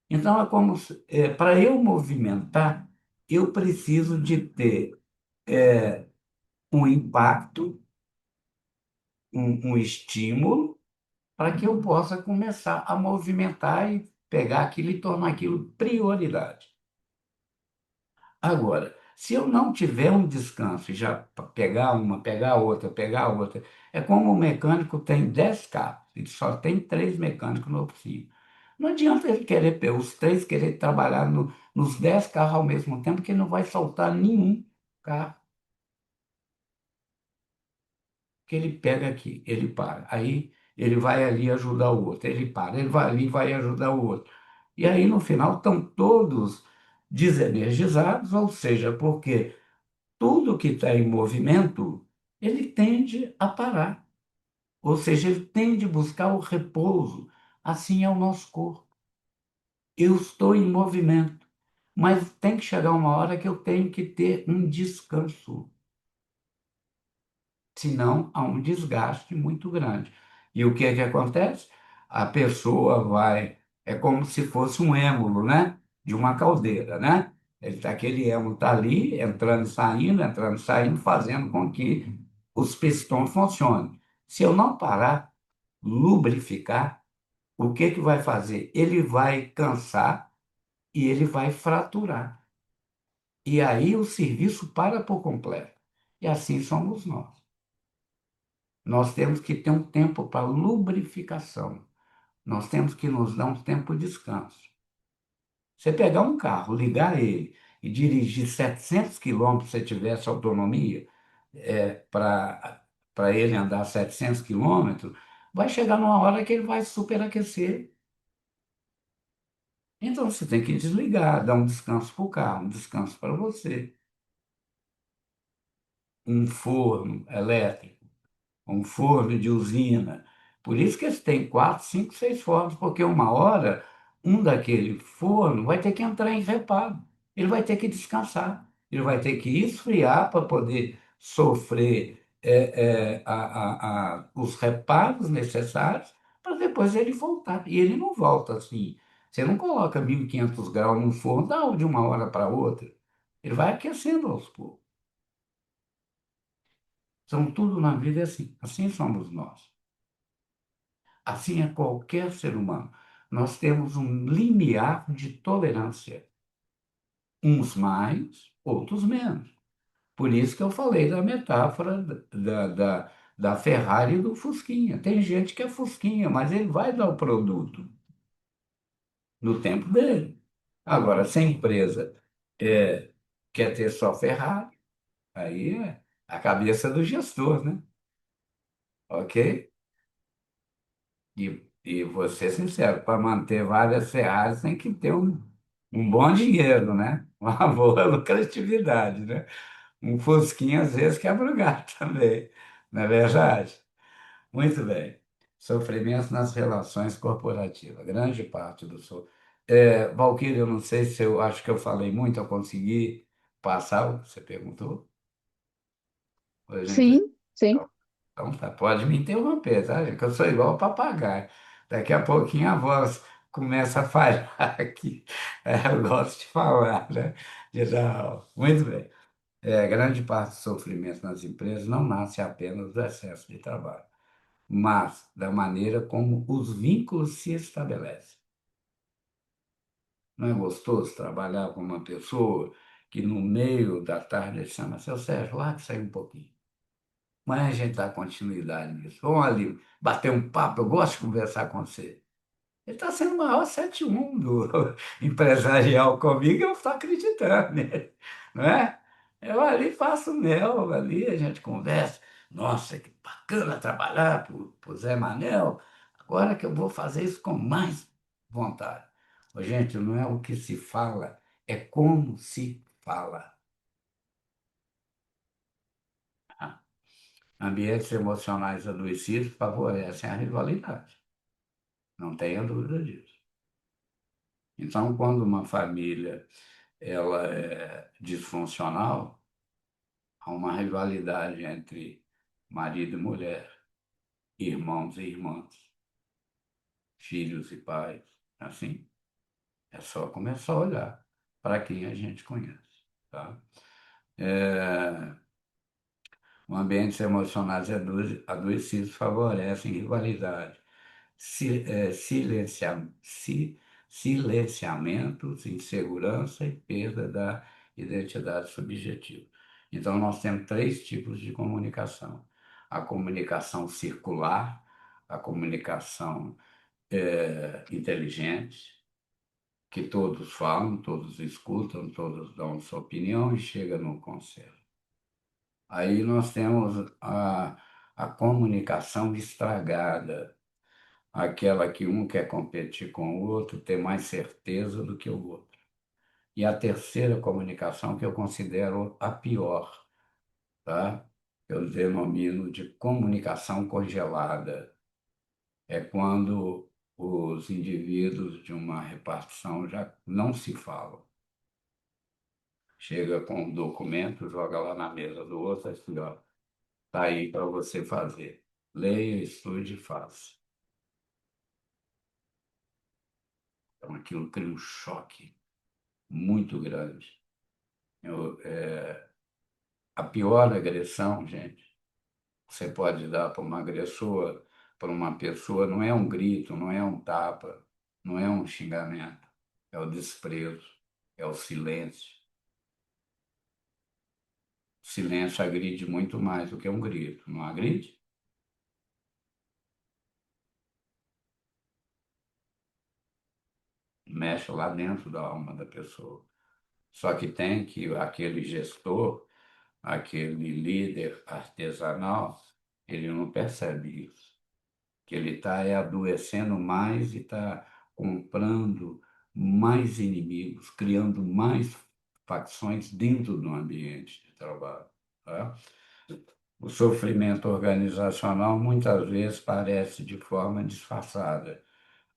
Speaker 1: Então, é como para eu movimentar, eu preciso de ter um impacto, um estímulo, para que eu possa começar a movimentar e pegar aquilo e tornar aquilo prioridade. Agora, se eu não tiver um descanso e já pegar uma, pegar outra, é como o mecânico tem 10 carros, ele só tem 3 mecânicos na oficina. Não adianta ele querer, os três querer trabalhar nos 10 carros ao mesmo tempo, que ele não vai soltar nenhum carro que ele pega aqui, ele para. Aí ele vai ali ajudar o outro, ele para, ele vai ali e vai ajudar o outro. E aí, no final, estão todos desenergizados, ou seja, porque tudo que está em movimento, ele tende a parar. Ou seja, ele tende a buscar o repouso. Assim é o nosso corpo. Eu estou em movimento, mas tem que chegar uma hora que eu tenho que ter um descanso. Senão há um desgaste muito grande. E o que é que acontece? A pessoa vai, é como se fosse um êmulo, né? De uma caldeira, né? Aquele êmulo está ali, entrando, saindo, fazendo com que os pistões funcionem. Se eu não parar, lubrificar, o que que vai fazer? Ele vai cansar e ele vai fraturar. E aí o serviço para por completo. E assim somos nós. Nós temos que ter um tempo para lubrificação. Nós temos que nos dar um tempo de descanso. Você pegar um carro, ligar ele e dirigir 700 quilômetros, se tivesse autonomia, para ele andar 700 quilômetros, vai chegar numa hora que ele vai superaquecer. Então você tem que desligar, dar um descanso para o carro, um descanso para você. Um forno elétrico, um forno de usina. Por isso que eles têm 4, 5, 6 fornos, porque uma hora um daquele forno vai ter que entrar em reparo. Ele vai ter que descansar, ele vai ter que esfriar para poder sofrer os reparos necessários para depois ele voltar. E ele não volta assim, Você não coloca 1.500 graus no forno de uma hora para outra. Ele vai aquecendo aos poucos. Então, tudo na vida é assim. Assim somos nós. Assim é qualquer ser humano. Nós temos um limiar de tolerância. Uns mais, outros menos. Por isso que eu falei da metáfora da Ferrari e do Fusquinha. Tem gente que é Fusquinha, mas ele vai dar o produto no tempo dele. Agora, se a empresa é, quer ter só Ferrari, aí é a cabeça do gestor, né? Ok? E vou ser sincero, para manter várias Ferraris tem que ter um bom dinheiro, né? Uma boa lucratividade, né? Um Fusquinha às vezes quebra o gato também, não é verdade? Muito bem. Sofrimento nas relações corporativas. Grande parte do seu. Valquíria, eu não sei se eu acho que eu falei muito, eu consegui passar o que você perguntou. Oi, gente.
Speaker 2: Sim, sim.
Speaker 1: Então tá, pode me interromper, tá, gente? Que eu sou igual papagaio. Daqui a pouquinho a voz começa a falhar aqui. Eu gosto de falar, né? De dar aula. Muito bem. Grande parte do sofrimento nas empresas não nasce apenas do excesso de trabalho, mas da maneira como os vínculos se estabelecem. Não é gostoso trabalhar com uma pessoa que no meio da tarde ele chama, seu Sérgio, lá que sai um pouquinho. Mas a gente dá continuidade nisso. Vamos ali bater um papo, eu gosto de conversar com você. Ele está sendo o maior 7-1 do empresarial comigo, eu estou acreditando nele, não é? Eu ali faço mel, ali a gente conversa. Nossa, que bacana trabalhar para o Zé Manel. Agora que eu vou fazer isso com mais vontade. Ô, gente, não é o que se fala, é como se fala. Tá? Ambientes emocionais adoecidos favorecem a rivalidade. Não tenha dúvida disso. Então, quando uma família ela é disfuncional, há uma rivalidade entre marido e mulher, irmãos e irmãs, filhos e pais. Assim, é só começar a olhar para quem a gente conhece. Tá? É, ambientes emocionais adoecidos favorecem rivalidade, silenciamentos, insegurança e perda da identidade subjetiva. Então, nós temos três tipos de comunicação: a comunicação circular, a comunicação inteligente, que todos falam, todos escutam, todos dão sua opinião e chega no consenso. Aí nós temos a comunicação estragada, aquela que um quer competir com o outro, ter mais certeza do que o outro. E a terceira comunicação, que eu considero a pior, tá? Eu denomino de comunicação congelada. É quando os indivíduos de uma repartição já não se falam. Chega com um documento, joga lá na mesa do outro, assim, ó, tá aí para você fazer. Leia, estude e faça. Então, aquilo cria um choque muito grande. A pior agressão, gente, que você pode dar para uma agressora, para uma pessoa, não é um grito, não é um tapa, não é um xingamento, é o desprezo, é o silêncio. O silêncio agride muito mais do que um grito, não agride? Mexe lá dentro da alma da pessoa. Só que tem que aquele gestor, aquele líder artesanal, ele não percebe isso. Que ele está adoecendo mais e está comprando mais inimigos, criando mais facções dentro do ambiente de trabalho. Tá? O sofrimento organizacional muitas vezes parece de forma disfarçada,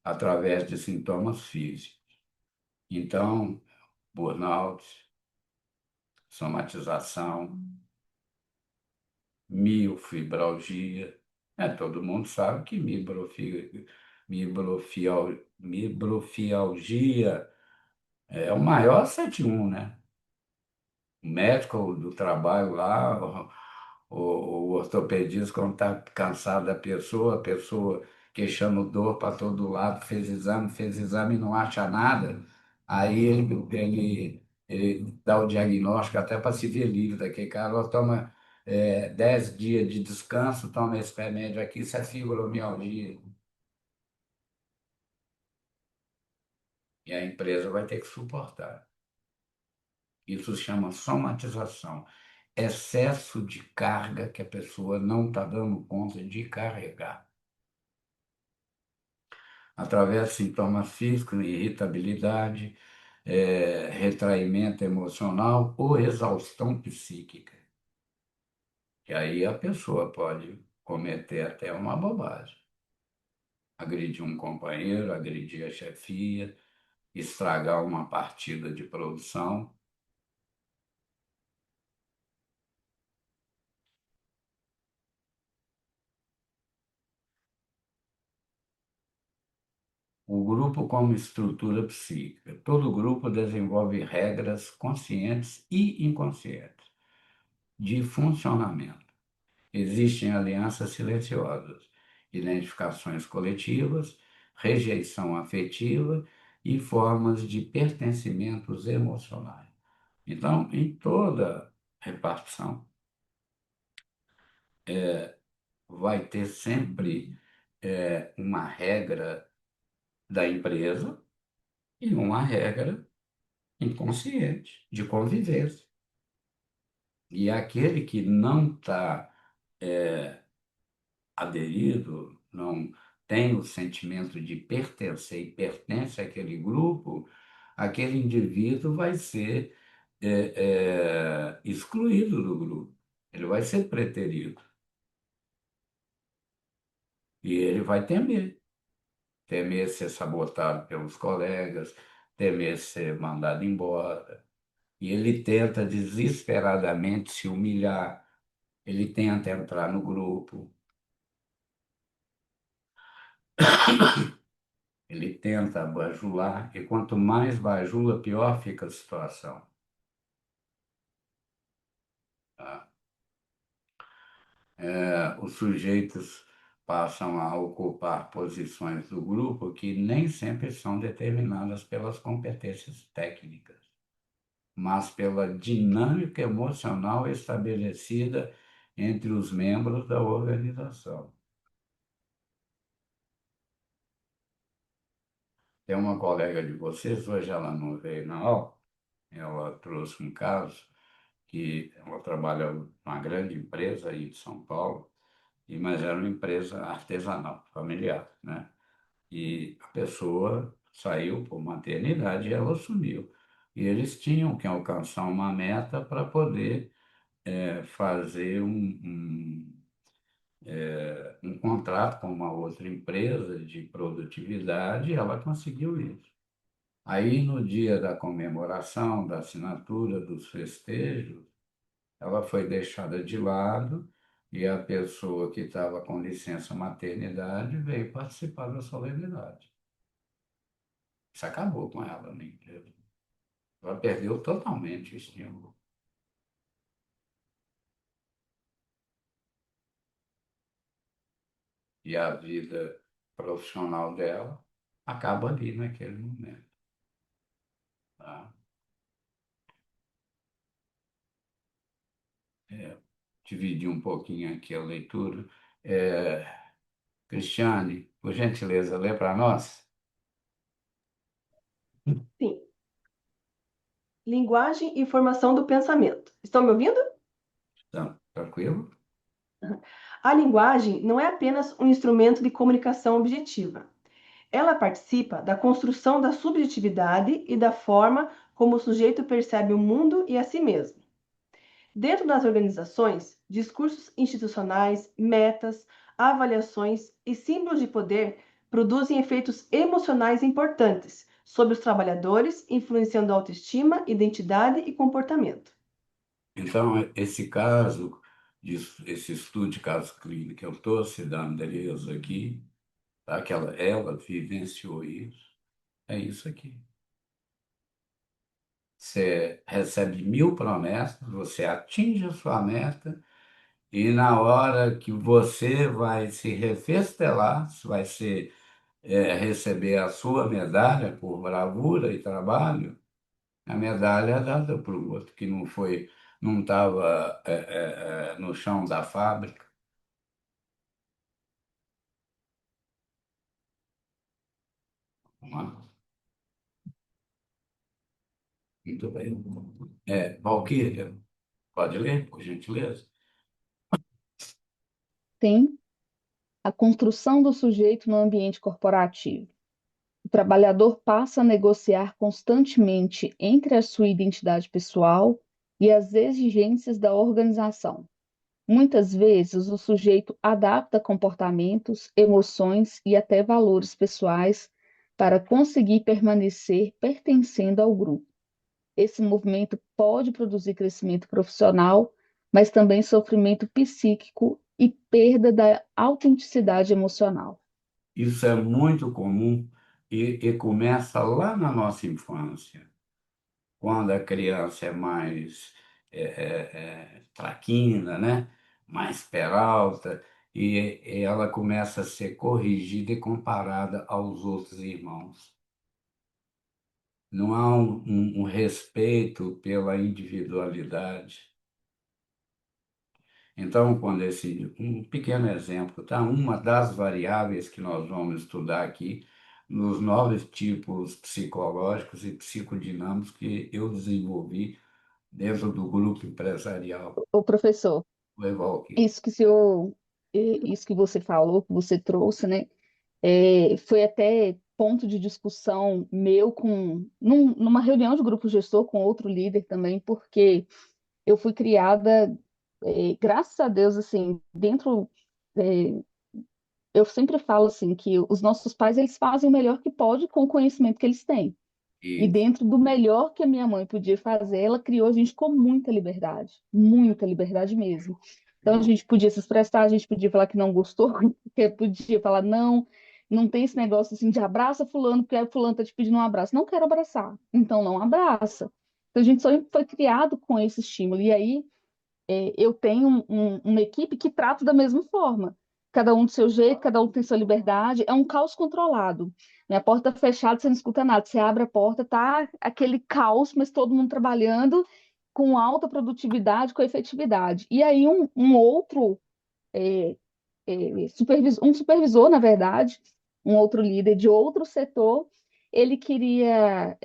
Speaker 1: através de sintomas físicos. Então, burnout, somatização, miofibralgia. Todo mundo sabe que Fibromialgia, é o maior 71, né? O médico do trabalho lá, o ortopedista, quando está cansado da pessoa, a pessoa queixando dor para todo lado, fez exame e não acha nada, aí ele dá o diagnóstico até para se ver livre daquele cara, ó, toma 10 dias de descanso, toma esse remédio aqui, isso é fibromialgia. E a empresa vai ter que suportar. Isso se chama somatização. Excesso de carga que a pessoa não está dando conta de carregar. Através de sintomas físicos, irritabilidade, retraimento emocional ou exaustão psíquica. E aí a pessoa pode cometer até uma bobagem. Agredir um companheiro, agredir a chefia, estragar uma partida de produção. O grupo como estrutura psíquica. Todo grupo desenvolve regras conscientes e inconscientes de funcionamento. Existem alianças silenciosas, identificações coletivas, rejeição afetiva e formas de pertencimentos emocionais. Então, em toda repartição, vai ter sempre uma regra da empresa e uma regra inconsciente de convivência. E aquele que não está aderido, não tem o sentimento de pertencer e pertence àquele grupo, aquele indivíduo vai ser excluído do grupo. Ele vai ser preterido. E ele vai temer ser sabotado pelos colegas, temer ser mandado embora. E ele tenta desesperadamente se humilhar, ele tenta entrar no grupo, ele tenta bajular, e quanto mais bajula, pior fica a situação. Tá? Os sujeitos passam a ocupar posições do grupo que nem sempre são determinadas pelas competências técnicas, mas pela dinâmica emocional estabelecida entre os membros da organização. Tem uma colega de vocês, hoje ela não veio na aula, ela trouxe um caso que ela trabalha numa grande empresa aí de São Paulo, mas era uma empresa artesanal, familiar, né? E a pessoa saiu por maternidade e ela assumiu. E eles tinham que alcançar uma meta para poder fazer um contrato com uma outra empresa de produtividade, e ela conseguiu isso. Aí, no dia da comemoração, da assinatura, dos festejos, ela foi deixada de lado e a pessoa que estava com licença maternidade veio participar da solenidade. Isso acabou com ela na empresa. Ela perdeu totalmente o estímulo. E a vida profissional dela acaba ali naquele momento. Tá? Dividir um pouquinho aqui a leitura. É, Cristiane, por gentileza, lê para nós.
Speaker 4: Sim. Linguagem e formação do pensamento. Estão me ouvindo?
Speaker 1: Então, tranquilo?
Speaker 4: A linguagem não é apenas um instrumento de comunicação objetiva. Ela participa da construção da subjetividade e da forma como o sujeito percebe o mundo e a si mesmo. Dentro das organizações, discursos institucionais, metas, avaliações e símbolos de poder produzem efeitos emocionais importantes sobre os trabalhadores, influenciando a autoestima, identidade e comportamento.
Speaker 1: Então, esse caso, esse estudo de caso clínico que eu estou citando deles aqui, ela vivenciou isso. É isso aqui. Você recebe 1.000 promessas, você atinge a sua meta, e na hora que você vai se refestelar, você vai receber a sua medalha por bravura e trabalho, a medalha é dada para o outro, que não estava no chão da fábrica. Vamos lá. Muito bem. Valquíria, pode ler, por gentileza?
Speaker 2: Tem a construção do sujeito no ambiente corporativo. O trabalhador passa a negociar constantemente entre a sua identidade pessoal e as exigências da organização. Muitas vezes, o sujeito adapta comportamentos, emoções e até valores pessoais para conseguir permanecer pertencendo ao grupo. Esse movimento pode produzir crescimento profissional, mas também sofrimento psíquico e perda da autenticidade emocional.
Speaker 1: Isso é muito comum e começa lá na nossa infância, quando a criança é mais traquina, né? Mais peralta, e ela começa a ser corrigida e comparada aos outros irmãos. Não há um respeito pela individualidade. Então, um pequeno exemplo, tá? Uma das variáveis que nós vamos estudar aqui nos 9 tipos psicológicos e psicodinâmicos que eu desenvolvi dentro do grupo empresarial
Speaker 2: O professor,
Speaker 1: do Evalque.
Speaker 2: isso que isso que você falou, que você trouxe, né? Foi até ponto de discussão meu numa reunião de grupo gestor com outro líder também, porque eu fui criada, graças a Deus, assim, é, eu sempre falo assim que os nossos pais eles fazem o melhor que pode com o conhecimento que eles têm. E
Speaker 1: Isso.
Speaker 2: dentro do melhor que a minha mãe podia fazer, ela criou a gente com muita liberdade mesmo. Então a gente podia se expressar, a gente podia falar que não gostou, que podia falar não, não tem esse negócio assim de abraça fulano, porque fulano tá te pedindo um abraço. Não quero abraçar, então não abraça. Então a gente só foi criado com esse estímulo. E aí eu tenho uma equipe que trata da mesma forma. Cada um do seu jeito, cada um tem sua liberdade. É um caos controlado. Minha porta fechada, você não escuta nada. Você abre a porta, tá aquele caos, mas todo mundo trabalhando com alta produtividade, com efetividade. E aí um outro um supervisor, na verdade, um outro líder de outro setor, ele queria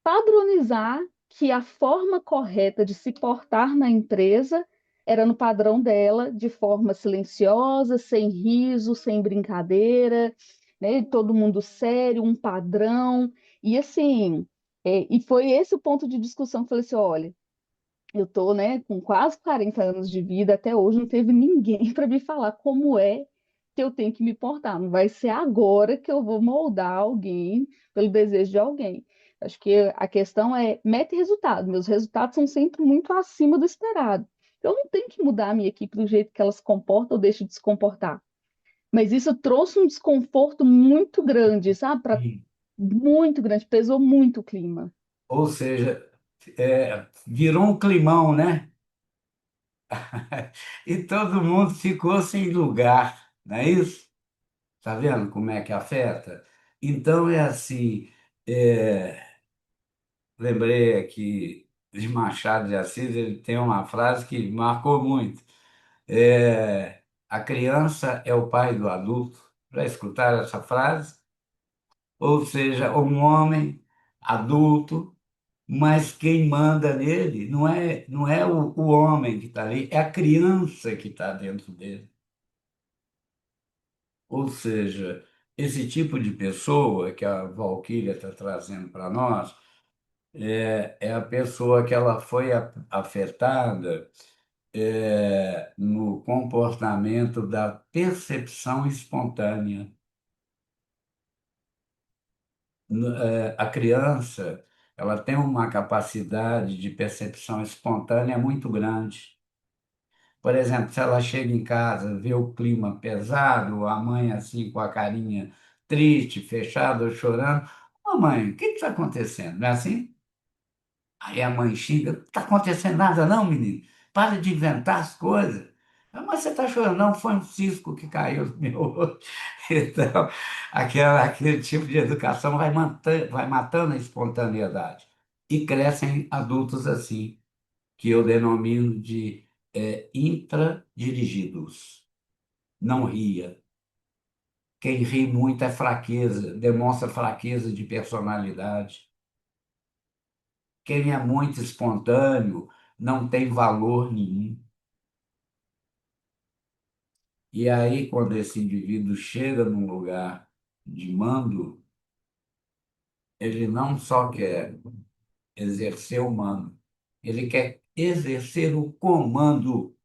Speaker 2: padronizar que a forma correta de se portar na empresa era no padrão dela, de forma silenciosa, sem riso, sem brincadeira, né? Todo mundo sério, um padrão. E assim, e foi esse o ponto de discussão que eu falei assim: olha, eu tô, né, com quase 40 anos de vida, até hoje não teve ninguém para me falar como é que eu tenho que me portar. Não vai ser agora que eu vou moldar alguém pelo desejo de alguém. Acho que a questão é meta e resultado. Meus resultados são sempre muito acima do esperado. Eu não tenho que mudar a minha equipe do jeito que ela se comporta ou deixa de se comportar. Mas isso trouxe um desconforto muito grande, sabe? Muito grande, pesou muito o clima.
Speaker 1: Ou seja, virou um climão, né? E todo mundo ficou sem lugar, não é isso? Tá vendo como é que afeta? Então é assim, é, lembrei aqui de Machado de Assis, ele tem uma frase que marcou muito. A criança é o pai do adulto. Já escutaram essa frase? Ou seja, um homem adulto, mas quem manda nele não é o homem que está ali, é a criança que está dentro dele. Ou seja, esse tipo de pessoa que a Valquíria está trazendo para nós é a pessoa que ela foi afetada no comportamento da percepção espontânea. A criança, ela tem uma capacidade de percepção espontânea muito grande. Por exemplo, se ela chega em casa, vê o clima pesado, a mãe assim com a carinha triste, fechada, chorando. Mamãe, o que está acontecendo? Não é assim? Aí a mãe xinga, não está acontecendo nada não, menino. Para de inventar as coisas. "Ah, mas você está chorando, não, foi um cisco que caiu no meu olho." Então, aquele tipo de educação vai matando a espontaneidade. E crescem adultos assim, que eu denomino de intradirigidos. Não ria. Quem ri muito é fraqueza, demonstra fraqueza de personalidade. Quem é muito espontâneo não tem valor nenhum. E aí, quando esse indivíduo chega num lugar de mando, ele não só quer exercer o mando, ele quer exercer o comando.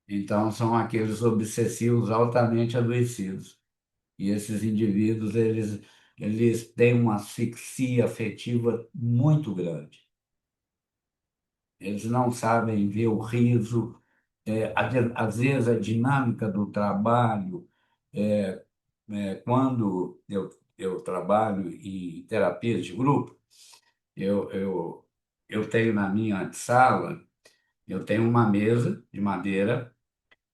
Speaker 1: Então, são aqueles obsessivos altamente adoecidos. E esses indivíduos, eles têm uma asfixia afetiva muito grande. Eles não sabem ver o riso, às vezes a dinâmica do trabalho, quando eu trabalho em terapias de grupo, eu, eu, eu tenho na minha sala, eu tenho uma mesa de madeira.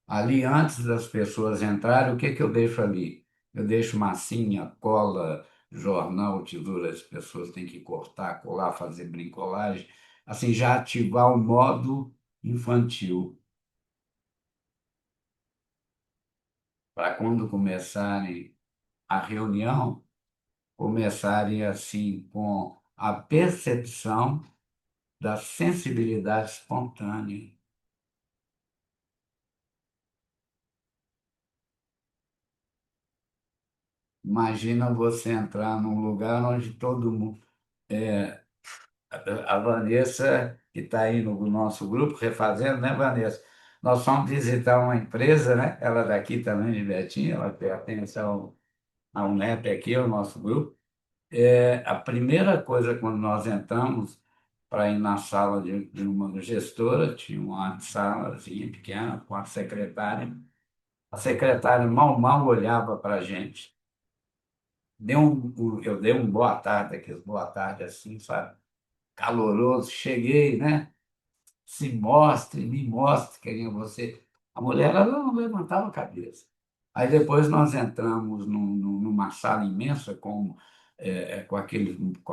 Speaker 1: Ali, antes das pessoas entrarem, o que que eu deixo ali? Eu deixo massinha, cola, jornal, tesoura, as pessoas têm que cortar, colar, fazer bricolagem, assim, já ativar o modo infantil, para quando começarem a reunião, começarem assim com a percepção da sensibilidade espontânea. Imagina você entrar num lugar onde todo mundo. A Vanessa, que está aí no nosso grupo, refazendo, né, Vanessa? Nós fomos visitar uma empresa, né? Ela é daqui também, de Betinha, ela pertence ao NEP aqui, ao nosso grupo. A primeira coisa, quando nós entramos para ir na sala de uma gestora, tinha uma salazinha pequena com a secretária. A secretária mal olhava para a gente. Eu dei um boa tarde, aqueles boa tarde assim, sabe? Caloroso. Cheguei, né? Se mostre, me mostre quem é você. A mulher, ela não levantava a cabeça. Aí depois nós entramos numa sala imensa com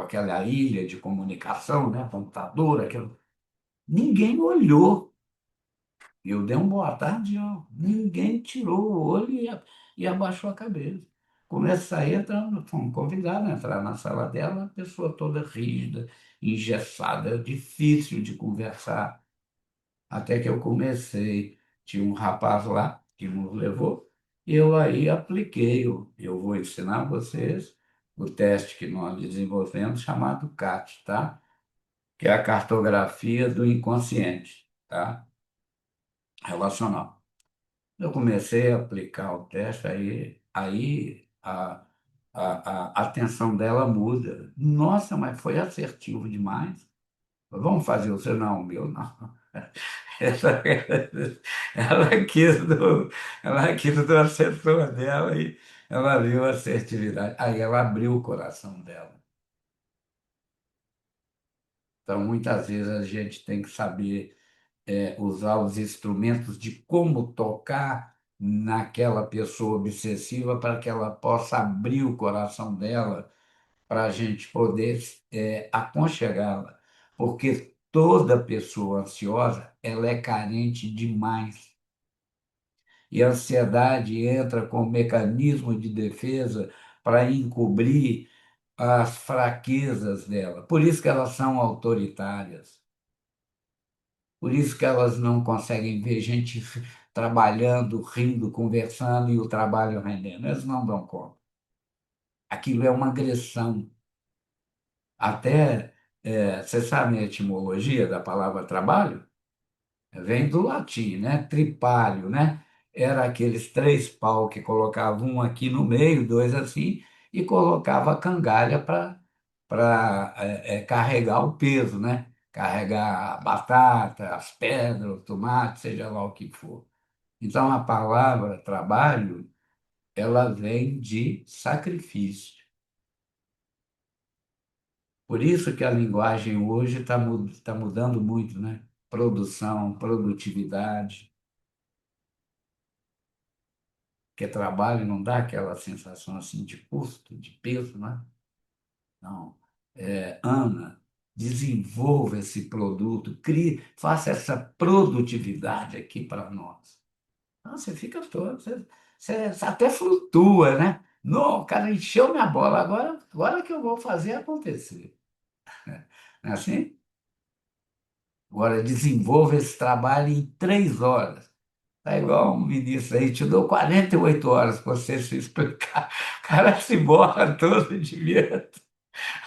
Speaker 1: aquela ilha de comunicação, né? Computador, aquilo. Ninguém olhou. Eu dei um boa tarde, ó. Ninguém tirou o olho e abaixou a cabeça. Comecei a entrar, fomos convidados a entrar na sala dela, a pessoa toda rígida, engessada, difícil de conversar. Até que eu comecei, tinha um rapaz lá que nos levou, e eu aí apliquei, eu vou ensinar vocês o teste que nós desenvolvemos, chamado CAT, tá? Que é a cartografia do inconsciente, tá? Relacional. Eu comecei a aplicar o teste, aí a atenção dela muda. Nossa, mas foi assertivo demais. Vamos fazer o seu, não, o meu não. Ela, ela quis do, ela quis do assessor dela e ela viu a assertividade. Aí ela abriu o coração dela. Então, muitas vezes a gente tem que saber usar os instrumentos de como tocar naquela pessoa obsessiva para que ela possa abrir o coração dela para a gente poder aconchegá-la. Porque toda pessoa ansiosa, ela é carente demais. E a ansiedade entra como mecanismo de defesa para encobrir as fraquezas dela. Por isso que elas são autoritárias. Por isso que elas não conseguem ver gente trabalhando, rindo, conversando e o trabalho rendendo. Elas não dão conta. Aquilo é uma agressão. Até, você sabe a etimologia da palavra trabalho? Vem do latim, né? Tripalho, né? Era aqueles três pau que colocavam um aqui no meio, dois assim, e colocava a cangalha para carregar o peso, né? Carregar a batata, as pedras, o tomate, seja lá o que for. Então, a palavra trabalho, ela vem de sacrifício. Por isso que a linguagem hoje está mudando muito, né? Produção, produtividade, que trabalho não dá aquela sensação assim de custo, de peso, né? Não. Ana, desenvolva esse produto, crie, faça essa produtividade aqui para nós. Então, você fica todo, você até flutua, né? Não, o cara encheu minha bola, agora que eu vou fazer acontecer. Não é assim? Agora, desenvolva esse trabalho em 3 horas. Tá igual um ministro aí, te dou 48 horas para você se explicar. O cara se borra todo de medo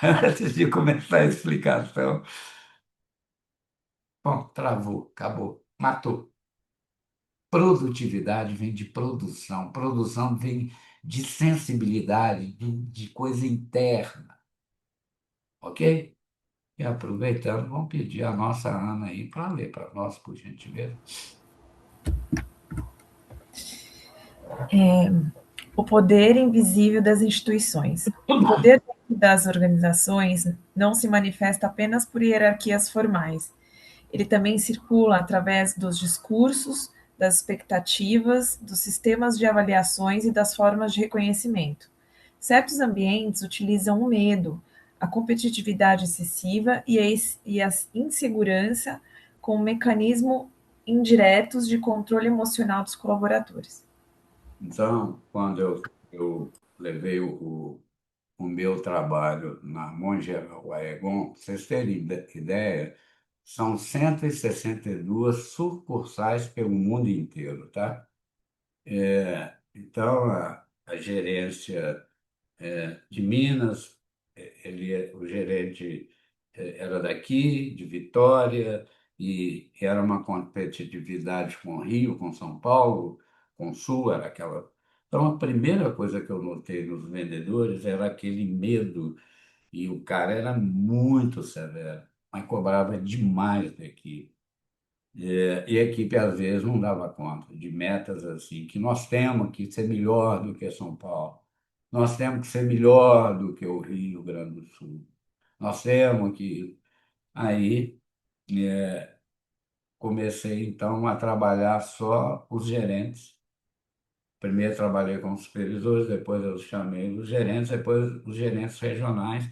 Speaker 1: antes de começar a explicação. Bom, travou, acabou, matou. Produtividade vem de produção, produção vem de sensibilidade, de coisa interna, ok? E aproveitando, vamos pedir a nossa Ana aí para ler para nós, por gentileza.
Speaker 5: O poder invisível das instituições. O poder das organizações não se manifesta apenas por hierarquias formais. Ele também circula através dos discursos, das expectativas, dos sistemas de avaliações e das formas de reconhecimento. Certos ambientes utilizam o medo, a competitividade excessiva e a insegurança como mecanismo indiretos de controle emocional dos colaboradores.
Speaker 1: Então, quando eu levei o meu trabalho na Mongeral Aegon, para vocês terem ideia, são 162 sucursais pelo mundo inteiro, tá? Então, a gerência de Minas, o gerente era daqui, de Vitória, e era uma competitividade com o Rio, com São Paulo, com o Sul, era aquela. Então, a primeira coisa que eu notei nos vendedores era aquele medo, e o cara era muito severo, mas cobrava demais da equipe. E a equipe, às vezes, não dava conta de metas assim, que nós temos que ser melhor do que São Paulo, nós temos que ser melhor do que o Rio Grande do Sul, nós temos que. Aí comecei, então, a trabalhar só os gerentes. Primeiro trabalhei com os supervisores, depois eu chamei os gerentes, depois os gerentes regionais,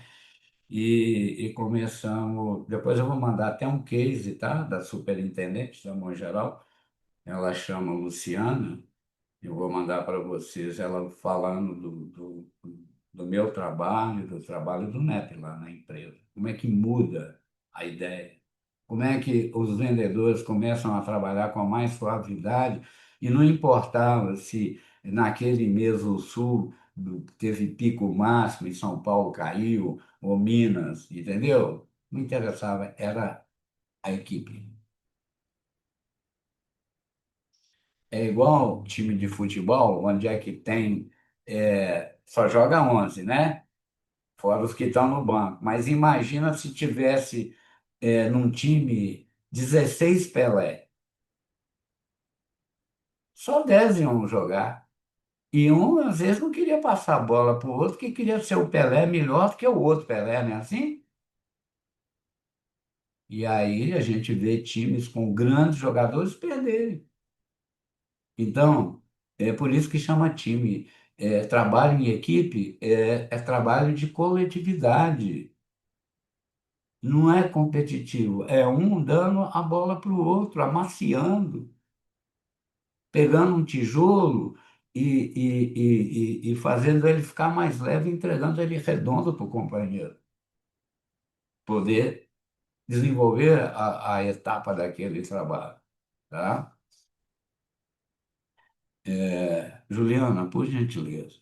Speaker 1: e começamos. Depois eu vou mandar até um case, tá? Da superintendente da Mongeral, ela chama Luciana. Eu vou mandar para vocês ela falando do meu trabalho, do trabalho do NEP lá na empresa. Como é que muda a ideia? Como é que os vendedores começam a trabalhar com mais suavidade e não importava se naquele mês o Sul teve pico máximo e São Paulo caiu, ou Minas, entendeu? Não interessava, era a equipe. É igual time de futebol, onde é que tem, só joga 11, né? Fora os que estão no banco. Mas imagina se tivesse num time 16 Pelé. Só 10 iam jogar. E um, às vezes, não queria passar a bola para o outro, que queria ser o Pelé melhor do que o outro Pelé, não é assim? E aí a gente vê times com grandes jogadores perderem. Então, é por isso que chama time. Trabalho em equipe é trabalho de coletividade, não é competitivo. É um dando a bola para o outro, amaciando, pegando um tijolo e fazendo ele ficar mais leve, entregando ele redondo para o companheiro, poder desenvolver a etapa daquele trabalho. Tá? Juliana, por gentileza.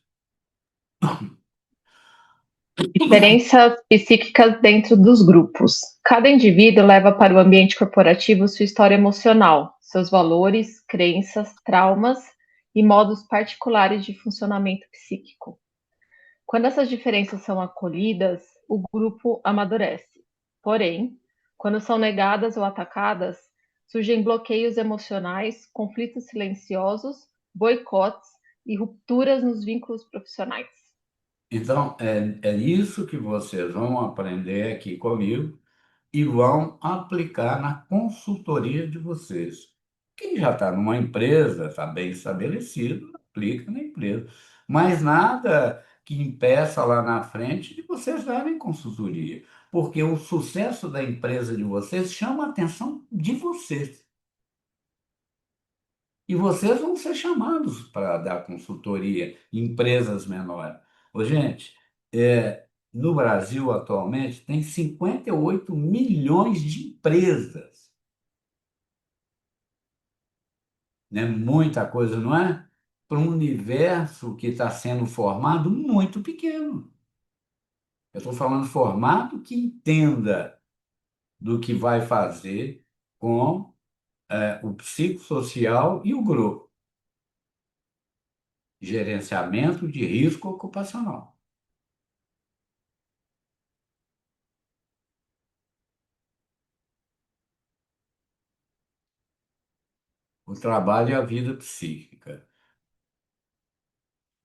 Speaker 2: Diferenças psíquicas dentro dos grupos. Cada indivíduo leva para o ambiente corporativo sua história emocional, seus valores, crenças, traumas e modos particulares de funcionamento psíquico. Quando essas diferenças são acolhidas
Speaker 6: o grupo amadurece. Porém, quando são negadas ou atacadas, surgem bloqueios emocionais, conflitos silenciosos, boicotes e rupturas nos vínculos profissionais.
Speaker 1: Então, é isso que vocês vão aprender aqui comigo e vão aplicar na consultoria de vocês. Quem já está numa empresa, está bem estabelecido, aplica na empresa. Mas nada que impeça lá na frente de vocês darem consultoria, porque o sucesso da empresa de vocês chama a atenção de vocês. E vocês vão ser chamados para dar consultoria em empresas menores. Ô, gente, no Brasil atualmente tem 58 milhões de empresas. Né? Muita coisa, não é? Para um universo que está sendo formado muito pequeno. Eu estou falando formado que entenda do que vai fazer com o psicossocial e o grupo. Gerenciamento de risco ocupacional. O trabalho e a vida psíquica.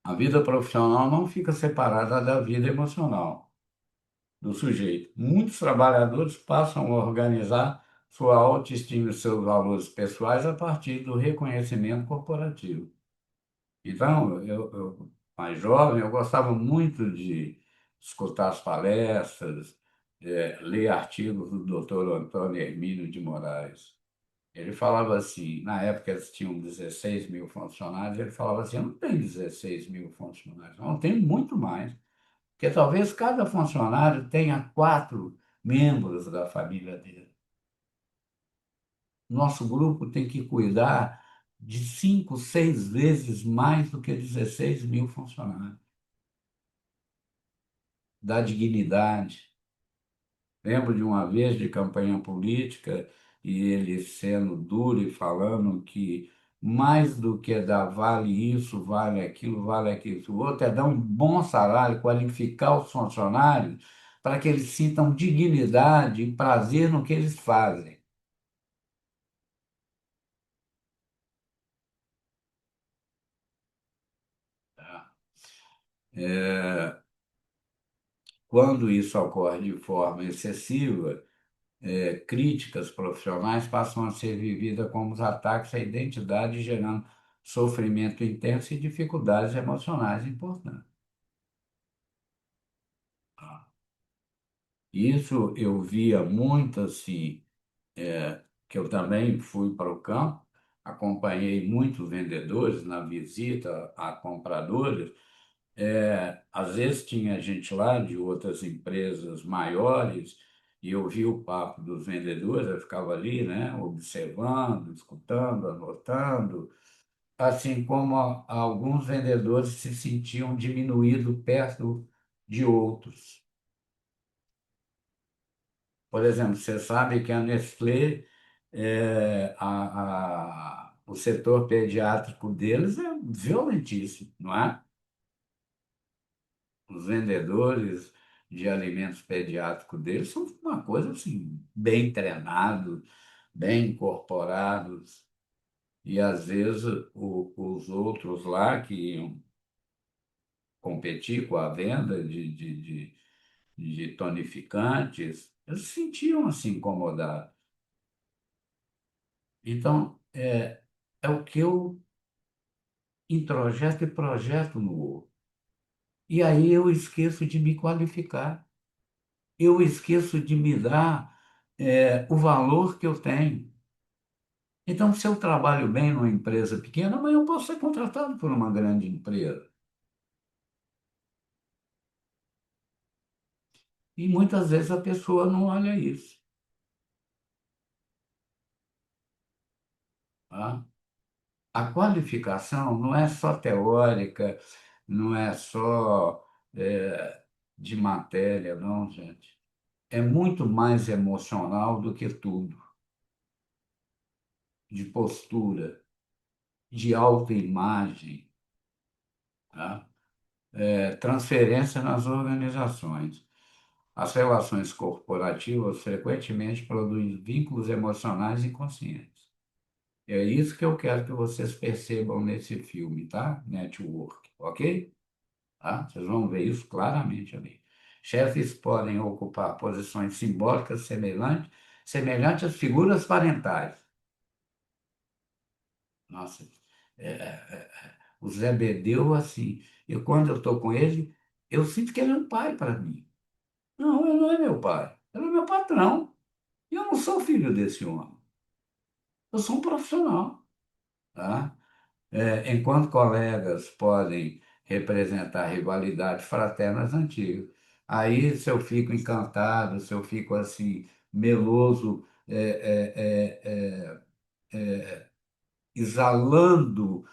Speaker 1: A vida profissional não fica separada da vida emocional do sujeito. Muitos trabalhadores passam a organizar sua autoestima e seus valores pessoais a partir do reconhecimento corporativo. Então, mais jovem, eu gostava muito de escutar as palestras, ler artigos do Dr. Antônio Hermínio de Moraes. Ele falava assim, na época eles tinham 16 mil funcionários, ele falava assim, eu não tenho 16 mil funcionários, não, eu tenho muito mais. Porque talvez cada funcionário tenha 4 membros da família dele. Nosso grupo tem que cuidar de 5, 6 vezes mais do que 16 mil funcionários. Da dignidade. Lembro de uma vez de campanha política e ele sendo duro e falando que mais do que dar vale isso, vale aquilo, o outro é dar um bom salário, qualificar os funcionários para que eles sintam dignidade e prazer no que eles fazem. Tá? É, quando isso ocorre de forma excessiva, críticas profissionais passam a ser vividas como os ataques à identidade, gerando sofrimento intenso e dificuldades emocionais importantes. Tá? Isso eu via muito assim, que eu também fui para o campo, acompanhei muitos vendedores na visita a compradores. Às vezes tinha gente lá de outras empresas maiores e eu via o papo dos vendedores, eu ficava ali, né, observando, escutando, anotando, assim como alguns vendedores se sentiam diminuídos perto de outros. Por exemplo, você sabe que a Nestlé, o setor pediátrico deles é violentíssimo, não é? Os vendedores de alimentos pediátricos deles são uma coisa assim, bem treinados, bem incorporados. E às vezes os outros lá que iam competir com a venda de tonificantes, eles se sentiam assim incomodados. Então, é o que eu introjeto e projeto no outro. E aí eu esqueço de me qualificar. Eu esqueço de me dar o valor que eu tenho. Então, se eu trabalho bem numa empresa pequena, amanhã eu posso ser contratado por uma grande empresa. E muitas vezes a pessoa não olha isso. Tá? A qualificação não é só teórica, não é só de matéria, não, gente. É muito mais emocional do que tudo, de postura, de autoimagem, tá? Transferência nas organizações. As relações corporativas frequentemente produzem vínculos emocionais inconscientes. É isso que eu quero que vocês percebam nesse filme, tá? Network, ok? Tá? Vocês vão ver isso claramente ali. Chefes podem ocupar posições simbólicas semelhantes às figuras parentais. Nossa, o Zé Bedeu, assim, quando eu estou com ele, eu sinto que ele é um pai para mim. Não, ele não é meu pai, ele é meu patrão. E eu não sou filho desse homem, eu sou um profissional, tá? Enquanto colegas podem representar rivalidades fraternas antigas. Aí, se eu fico encantado, se eu fico assim, meloso, exalando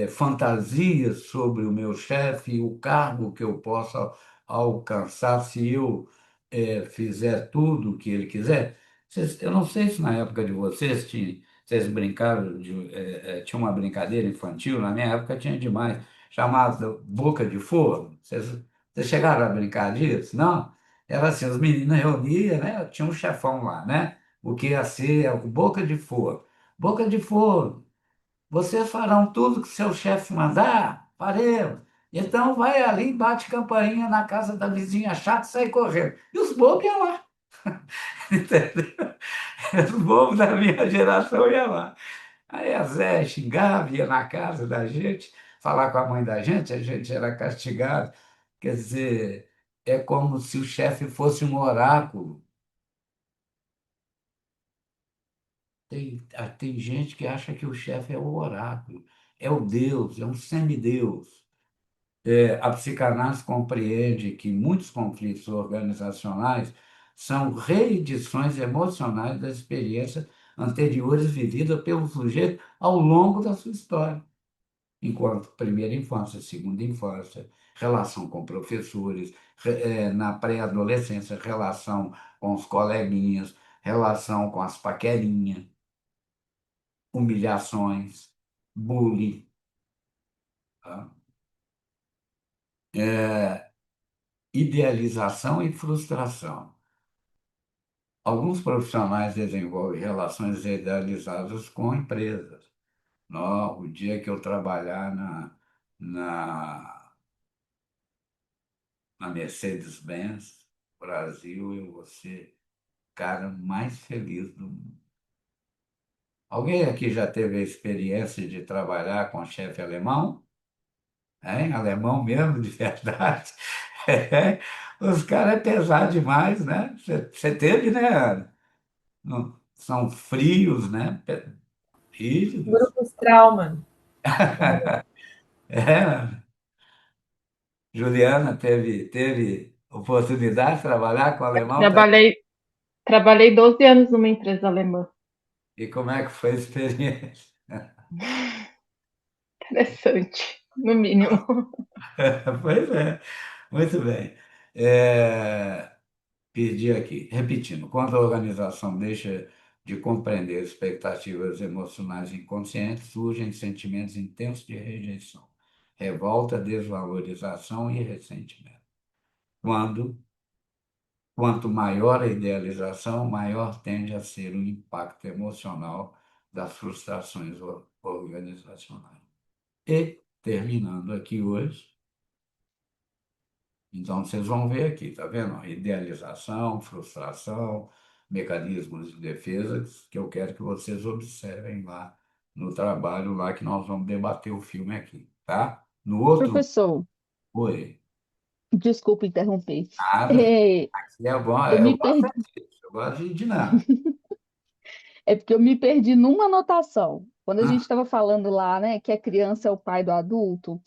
Speaker 1: fantasias sobre o meu chefe, o cargo que eu possa alcançar se eu fizer tudo o que ele quiser. Eu não sei se na época de vocês vocês brincaram tinha uma brincadeira infantil, na minha época tinha demais, chamada boca de forno. Vocês chegaram a brincar disso? Não? Era assim, os meninos reuniam, né? Tinha um chefão lá, né? O que ia ser o boca de forno. Boca de forno. Vocês farão tudo que seu chefe mandar? Faremos. Então vai ali, bate campainha na casa da vizinha chata e sai correndo. E os bobos iam lá. Entendeu? Os bobos da minha geração iam lá. Aí a Zé xingava, ia na casa da gente, falar com a mãe da gente, a gente era castigado. Quer dizer, é como se o chefe fosse um oráculo. Tem gente que acha que o chefe é o oráculo, é o Deus, é um semideus. A psicanálise compreende que muitos conflitos organizacionais são reedições emocionais das experiências anteriores vividas pelo sujeito ao longo da sua história, enquanto primeira infância, segunda infância, relação com professores, na pré-adolescência, relação com os coleguinhas, relação com as paquerinhas, humilhações, bullying, tá? Idealização e frustração. Alguns profissionais desenvolvem relações idealizadas com empresas. Não, o dia que eu trabalhar na, na Mercedes-Benz Brasil, eu vou ser o cara mais feliz do mundo. Alguém aqui já teve a experiência de trabalhar com chefe alemão? Hein? Alemão mesmo, de verdade. Os caras é pesado demais, né? Você teve, né, Ana? São frios, né? Rígidos.
Speaker 5: Grupos Trauman.
Speaker 1: É, Juliana teve oportunidade de trabalhar com alemão também.
Speaker 6: Trabalhei 12 anos numa empresa alemã.
Speaker 1: E como é que foi a experiência?
Speaker 6: Interessante, no mínimo.
Speaker 1: Pois é, muito bem. É, Perdi aqui. Repetindo, quando a organização deixa de compreender expectativas emocionais inconscientes, surgem sentimentos intensos de rejeição, revolta, desvalorização e ressentimento. Quando Quanto maior a idealização, maior tende a ser o impacto emocional das frustrações organizacionais. E, terminando aqui hoje, então vocês vão ver aqui, tá vendo? Idealização, frustração, mecanismos de defesa, que eu quero que vocês observem lá no trabalho, lá que nós vamos debater o filme aqui, tá? No outro,
Speaker 2: Professor,
Speaker 1: oi,
Speaker 2: desculpe interromper.
Speaker 1: nada.
Speaker 2: É,
Speaker 1: Aqui é bom,
Speaker 2: eu
Speaker 1: eu
Speaker 2: me
Speaker 1: gosto
Speaker 2: perdi,
Speaker 1: disso, eu gosto de dinâmica.
Speaker 2: é porque eu me perdi numa anotação. Quando a gente estava falando lá, né, que a criança é o pai do adulto,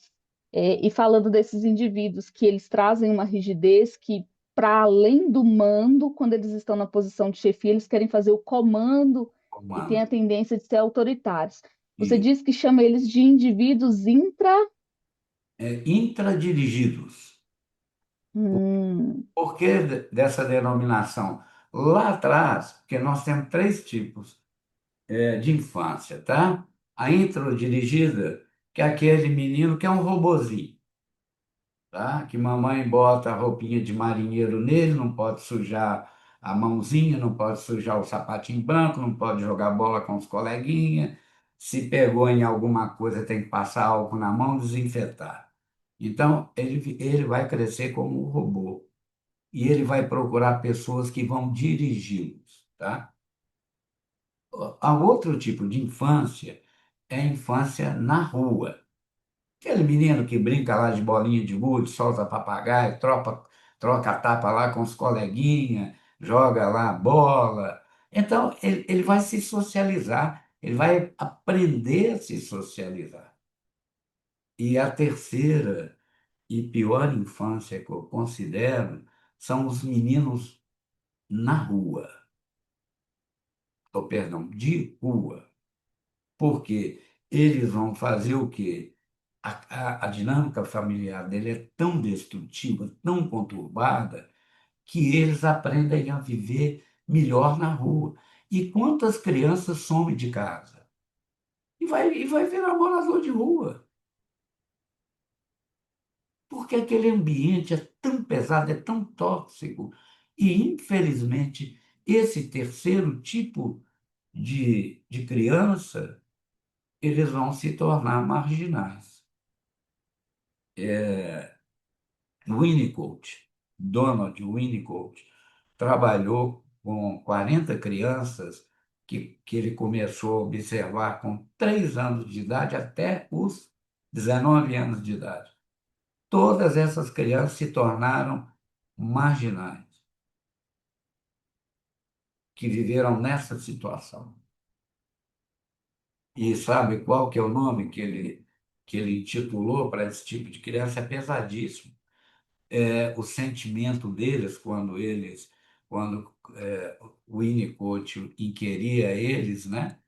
Speaker 2: e falando desses indivíduos que eles trazem uma rigidez que, para além do mando, quando eles estão na posição de chefia, eles querem fazer o comando e têm a
Speaker 1: Comando.
Speaker 2: tendência de ser autoritários. Você
Speaker 1: Isso.
Speaker 2: diz que chama eles de indivíduos intra.
Speaker 1: Intradirigidos.
Speaker 2: Hum,
Speaker 1: Por que dessa denominação? Lá atrás, porque nós temos três tipos de infância, tá? A introdirigida, que é aquele menino que é um robozinho, tá? Que mamãe bota a roupinha de marinheiro nele, não pode sujar a mãozinha, não pode sujar o sapatinho branco, não pode jogar bola com os coleguinhas. Se pegou em alguma coisa, tem que passar álcool na mão, desinfetar. Então, ele vai crescer como um robô. E ele vai procurar pessoas que vão dirigi-los, tá? Há outro tipo de infância, é a infância na rua. Aquele menino que brinca lá de bolinha de gude, solta papagaio, troca tapa lá com os coleguinhas, joga lá bola. Então, ele vai se socializar, ele vai aprender a se socializar. E a terceira e pior infância que eu considero são os meninos na rua, ou perdão, de rua. Porque eles vão fazer o quê? A dinâmica familiar dele é tão destrutiva, tão conturbada, que eles aprendem a viver melhor na rua. E quantas crianças somem de casa? E vai virar morador de rua. Porque aquele ambiente é tão pesado, é tão tóxico. E, infelizmente, esse terceiro tipo de criança, eles vão se tornar marginais. Winnicott, Donald Winnicott, trabalhou com 40 crianças que ele começou a observar com 3 anos de idade até os 19 anos de idade. Todas essas crianças se tornaram marginais, que viveram nessa situação. E sabe qual que é o nome que ele intitulou para esse tipo de criança? É pesadíssimo. O sentimento deles quando o Winnicott inquiria eles, né,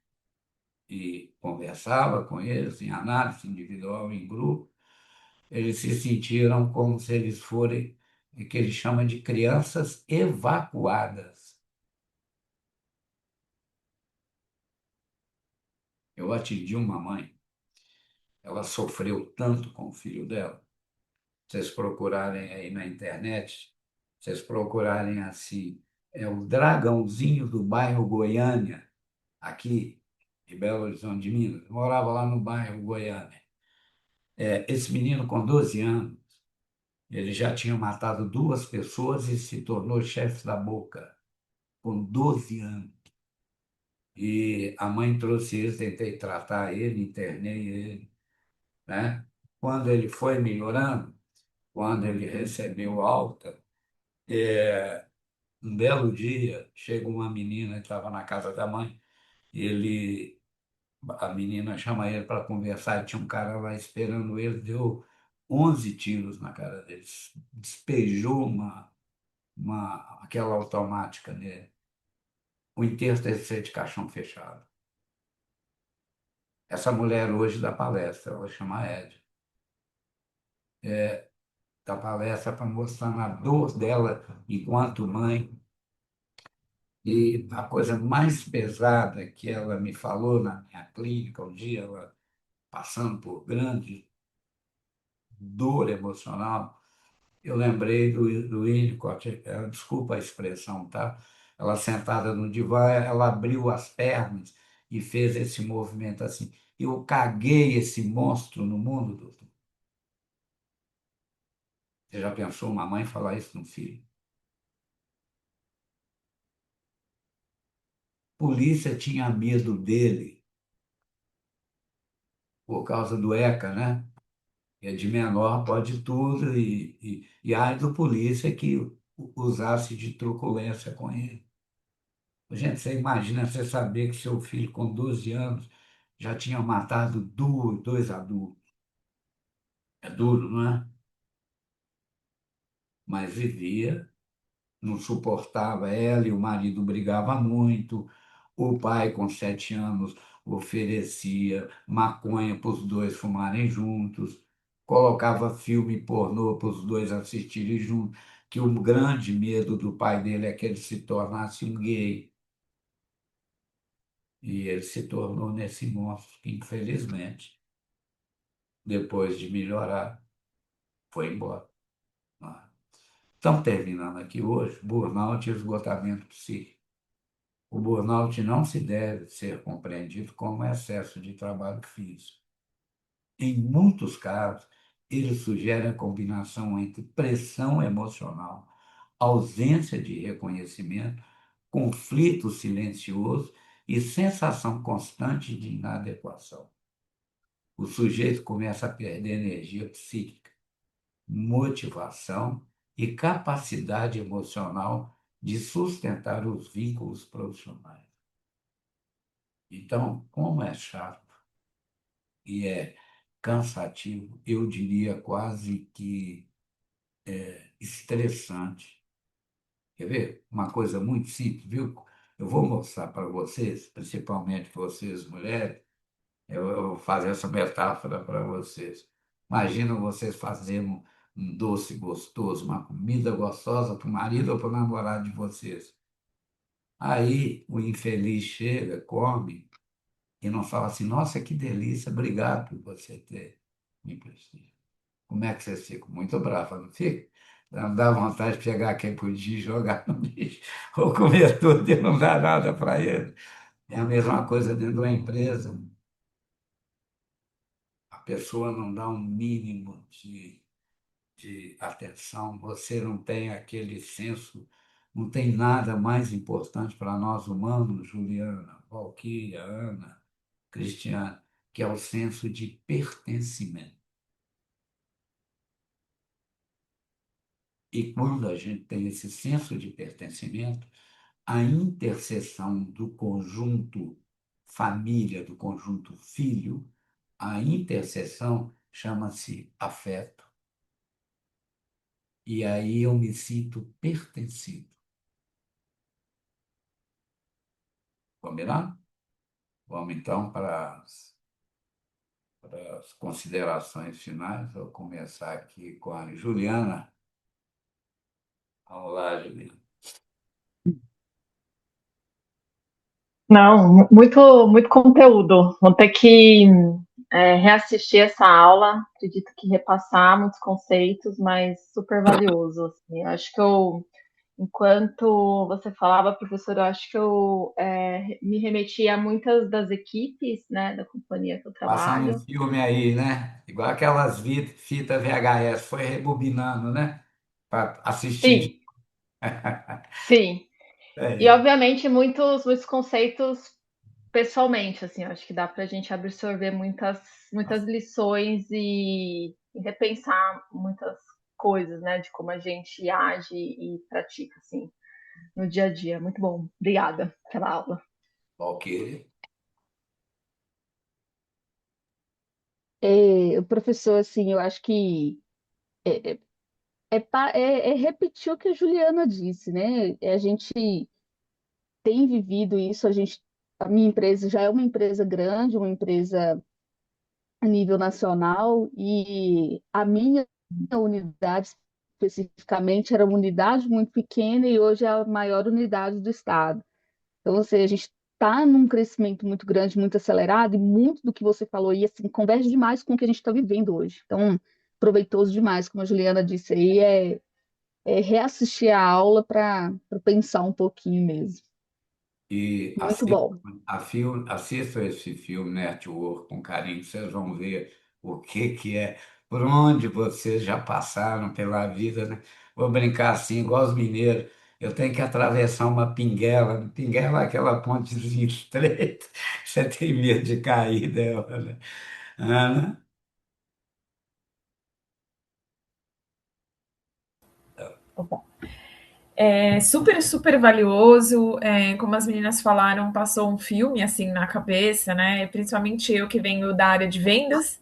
Speaker 1: e conversava com eles em análise individual, em grupo, eles se sentiram como se eles forem o que ele chama de crianças evacuadas. Eu atendi uma mãe, ela sofreu tanto com o filho dela. Vocês procurarem aí na internet, vocês procurarem assim, é o Dragãozinho do bairro Goiânia, aqui de Belo Horizonte de Minas. Eu morava lá no bairro Goiânia. Esse menino, com 12 anos, ele já tinha matado 2 pessoas e se tornou chefe da Boca, com 12 anos. E a mãe trouxe ele, tentei tratar ele, internei ele, né? Quando ele foi melhorando, quando ele recebeu alta, um belo dia, chega uma menina que estava na casa da mãe, ele, a menina chama ele para conversar, e tinha um cara lá esperando ele, deu 11 tiros na cara dele, despejou aquela automática nele. O enterro teve que ser de caixão fechado. Essa mulher hoje dá palestra, ela chama Ed, dá palestra para mostrar a dor dela enquanto mãe. E a coisa mais pesada que ela me falou na minha clínica, um dia, ela passando por grande dor emocional, eu lembrei do Winnicott, desculpa a expressão, tá? Ela sentada no divã, ela abriu as pernas e fez esse movimento assim. Eu caguei esse monstro no mundo, doutor. Você já pensou uma mãe falar isso no filho? Polícia tinha medo dele por causa do ECA, né? É de menor, pode tudo, e ai do polícia que usasse de truculência com ele. Gente, você imagina você saber que seu filho, com 12 anos, já tinha matado 2 adultos. É duro, não é? Mas vivia, não suportava ela e o marido brigava muito. O pai, com 7 anos, oferecia maconha para os dois fumarem juntos, colocava filme pornô para os dois assistirem juntos, que o grande medo do pai dele é que ele se tornasse um gay. E ele se tornou nesse monstro que, infelizmente, depois de melhorar, foi embora. Estamos terminando aqui hoje, burnout e esgotamento psíquico. O burnout não se deve ser compreendido como excesso de trabalho físico. Em muitos casos, ele sugere a combinação entre pressão emocional, ausência de reconhecimento, conflito silencioso e sensação constante de inadequação. O sujeito começa a perder energia psíquica, motivação e capacidade emocional de sustentar os vínculos profissionais. Então, como é chato e é cansativo, eu diria quase que estressante. Quer ver? Uma coisa muito simples, viu? Eu vou mostrar para vocês, principalmente vocês mulheres, eu vou fazer essa metáfora para vocês. Imagina vocês fazendo um doce gostoso, uma comida gostosa para o marido ou para o namorado de vocês. Aí o infeliz chega, come e não fala assim: nossa, que delícia, obrigado por você ter me prestado. Como é que vocês ficam? Muito bravos, não fica? Não dá vontade de pegar quem podia e jogar no lixo, ou comer tudo e não dar nada para ele. É a mesma coisa dentro de uma empresa. A pessoa não dá um mínimo de atenção, você não tem aquele senso, não tem nada mais importante para nós humanos, Juliana, Valquíria, Ana, Cristiana, que é o senso de pertencimento. E quando a gente tem esse senso de pertencimento, a interseção do conjunto família, do conjunto filho, a interseção chama-se afeto. E aí eu me sinto pertencido. Combinado? Vamos então para as considerações finais. Vou começar aqui com a Juliana. Vamos lá, Juliana.
Speaker 6: Não, muito conteúdo. Vou ter que reassistir essa aula. Acredito que repassar muitos conceitos, mas super valioso. Assim. Eu acho que enquanto você falava, professor, eu acho que eu me remeti a muitas das equipes, né, da companhia que eu
Speaker 1: Passando um
Speaker 6: trabalho.
Speaker 1: filme aí, né? Igual aquelas fitas VHS, foi rebobinando, né? Para assistir de.
Speaker 6: Sim, sim. E,
Speaker 1: É,
Speaker 6: obviamente, muitos conceitos pessoalmente, assim, eu acho que dá para a gente absorver muitas lições e repensar muitas coisas, né, de como a gente age e pratica, assim, no dia a dia. Muito bom. Obrigada pela aula.
Speaker 1: ok.
Speaker 2: O professor, assim, eu acho que é, é repetir o que a Juliana disse, né? A gente tem vivido isso, a minha empresa já é uma empresa grande, uma empresa a nível nacional, e a minha unidade especificamente era uma unidade muito pequena e hoje é a maior unidade do estado. Então, ou seja, a gente está num crescimento muito grande, muito acelerado, e muito do que você falou aí, assim, converge demais com o que a gente está vivendo hoje. Então, proveitoso demais, como a Juliana disse aí, é reassistir a aula para pensar um pouquinho mesmo.
Speaker 1: E
Speaker 2: Muito bom.
Speaker 1: assistam esse filme Network com carinho, vocês vão ver o que é, por onde vocês já passaram pela vida, né? Vou brincar assim, igual os mineiros. Eu tenho que atravessar uma pinguela. Pinguela é aquela pontezinha estreita. Você tem medo de cair dela, né? Ana?
Speaker 5: É super, super valioso. Como as meninas falaram, passou um filme assim na cabeça, né? Principalmente eu que venho da área de vendas,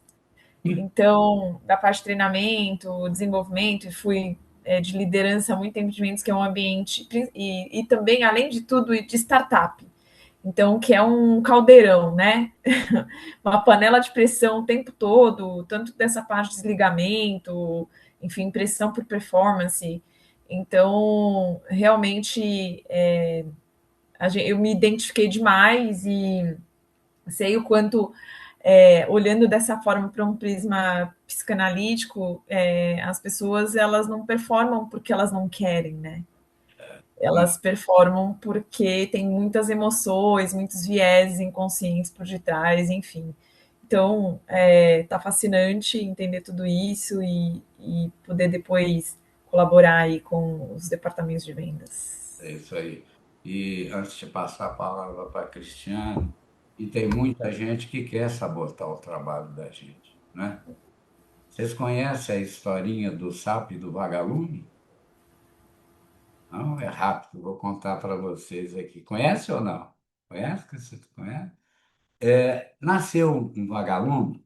Speaker 5: então, da parte de treinamento, desenvolvimento, e fui de liderança há muito tempo de vendas, que é um ambiente, e também, além de tudo, de startup. Então, que é um caldeirão, né? Uma panela de pressão o tempo todo, tanto dessa parte de desligamento, enfim, pressão por performance. Então, realmente, eu me identifiquei demais e sei o quanto olhando dessa forma para um prisma psicanalítico, as pessoas elas não performam porque elas não querem, né? Elas performam porque tem muitas emoções, muitos vieses inconscientes por detrás, enfim. Então, tá fascinante entender tudo isso e poder depois colaborar aí com os departamentos de vendas.
Speaker 1: É isso aí. E antes de passar a palavra para a Cristiane, e tem muita gente que quer sabotar o trabalho da gente, né? Vocês conhecem a historinha do sapo e do vagalume? Não, é rápido, vou contar para vocês aqui. Conhece ou não? Conhece? Você conhece? Nasceu um vagalume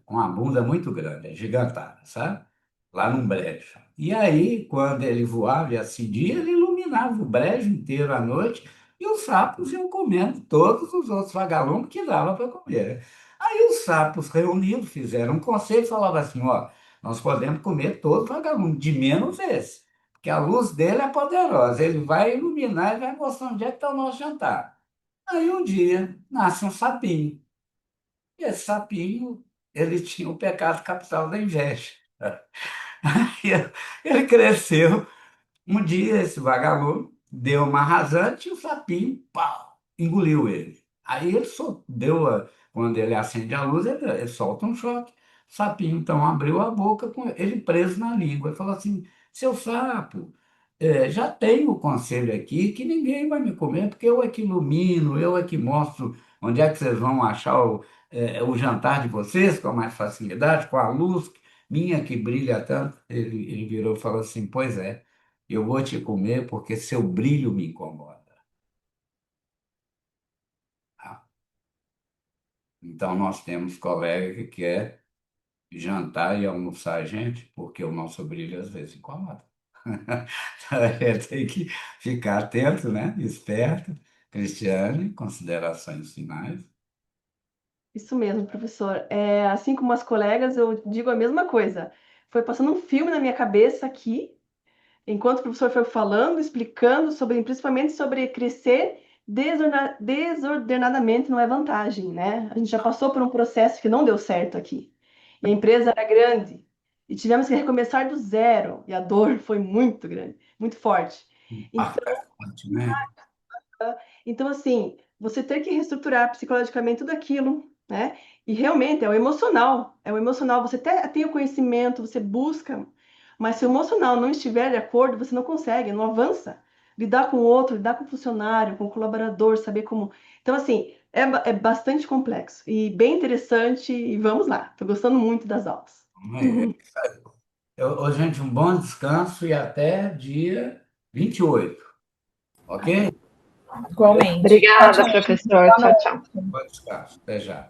Speaker 1: com uma bunda muito grande, agigantada, sabe? Lá num brejo. E aí, quando ele voava e acendia, ele iluminava o brejo inteiro à noite e os sapos iam comendo todos os outros vagalumes que dava para comer. Aí os sapos reunidos fizeram um conselho e falavam assim, ó, nós podemos comer todos os vagalumes, de menos esse, porque a luz dele é poderosa, ele vai iluminar e vai mostrar onde é que está o nosso jantar. Aí um dia nasce um sapinho. E esse sapinho, ele tinha o pecado capital da inveja. Aí ele cresceu. Um dia, esse vagalume deu uma rasante e o sapinho, pau, engoliu ele. Aí ele quando ele acende a luz, ele solta um choque. O sapinho, então, abriu a boca com ele preso na língua e falou assim: seu sapo, já tenho o conselho aqui que ninguém vai me comer, porque eu é que ilumino, eu é que mostro onde é que vocês vão achar o jantar de vocês com mais facilidade, com a luz minha que brilha tanto. Ele virou e falou assim: pois é. Eu vou te comer porque seu brilho me incomoda. Tá? Então, nós temos colega que quer jantar e almoçar a gente porque o nosso brilho às vezes incomoda. Então, a gente tem que ficar atento, né? Esperto. Cristiane, considerações finais.
Speaker 4: Isso mesmo, professor. Assim como as colegas, eu digo a mesma coisa. Foi passando um filme na minha cabeça aqui, enquanto o professor foi falando, explicando sobre, principalmente sobre crescer desordenadamente não é vantagem, né? A gente já passou por um processo que não deu certo aqui. E a empresa era grande. E tivemos que recomeçar do zero. E a dor foi muito grande, muito forte.
Speaker 1: Impactante, né?
Speaker 4: Então, assim, você ter que reestruturar psicologicamente tudo aquilo, né? E realmente é o emocional, você até tem o conhecimento, você busca, mas se o emocional não estiver de acordo, você não consegue, não avança. Lidar com o outro, lidar com o funcionário, com o colaborador, saber como. Então, assim, é bastante complexo e bem interessante. E vamos lá, estou gostando muito das aulas.
Speaker 1: Gente, um bom descanso e até dia 28, ok?
Speaker 5: Igualmente. Tchau,
Speaker 6: Obrigada,
Speaker 5: tchau.
Speaker 6: professor. Tchau, tchau.
Speaker 1: Bom descanso. Até já.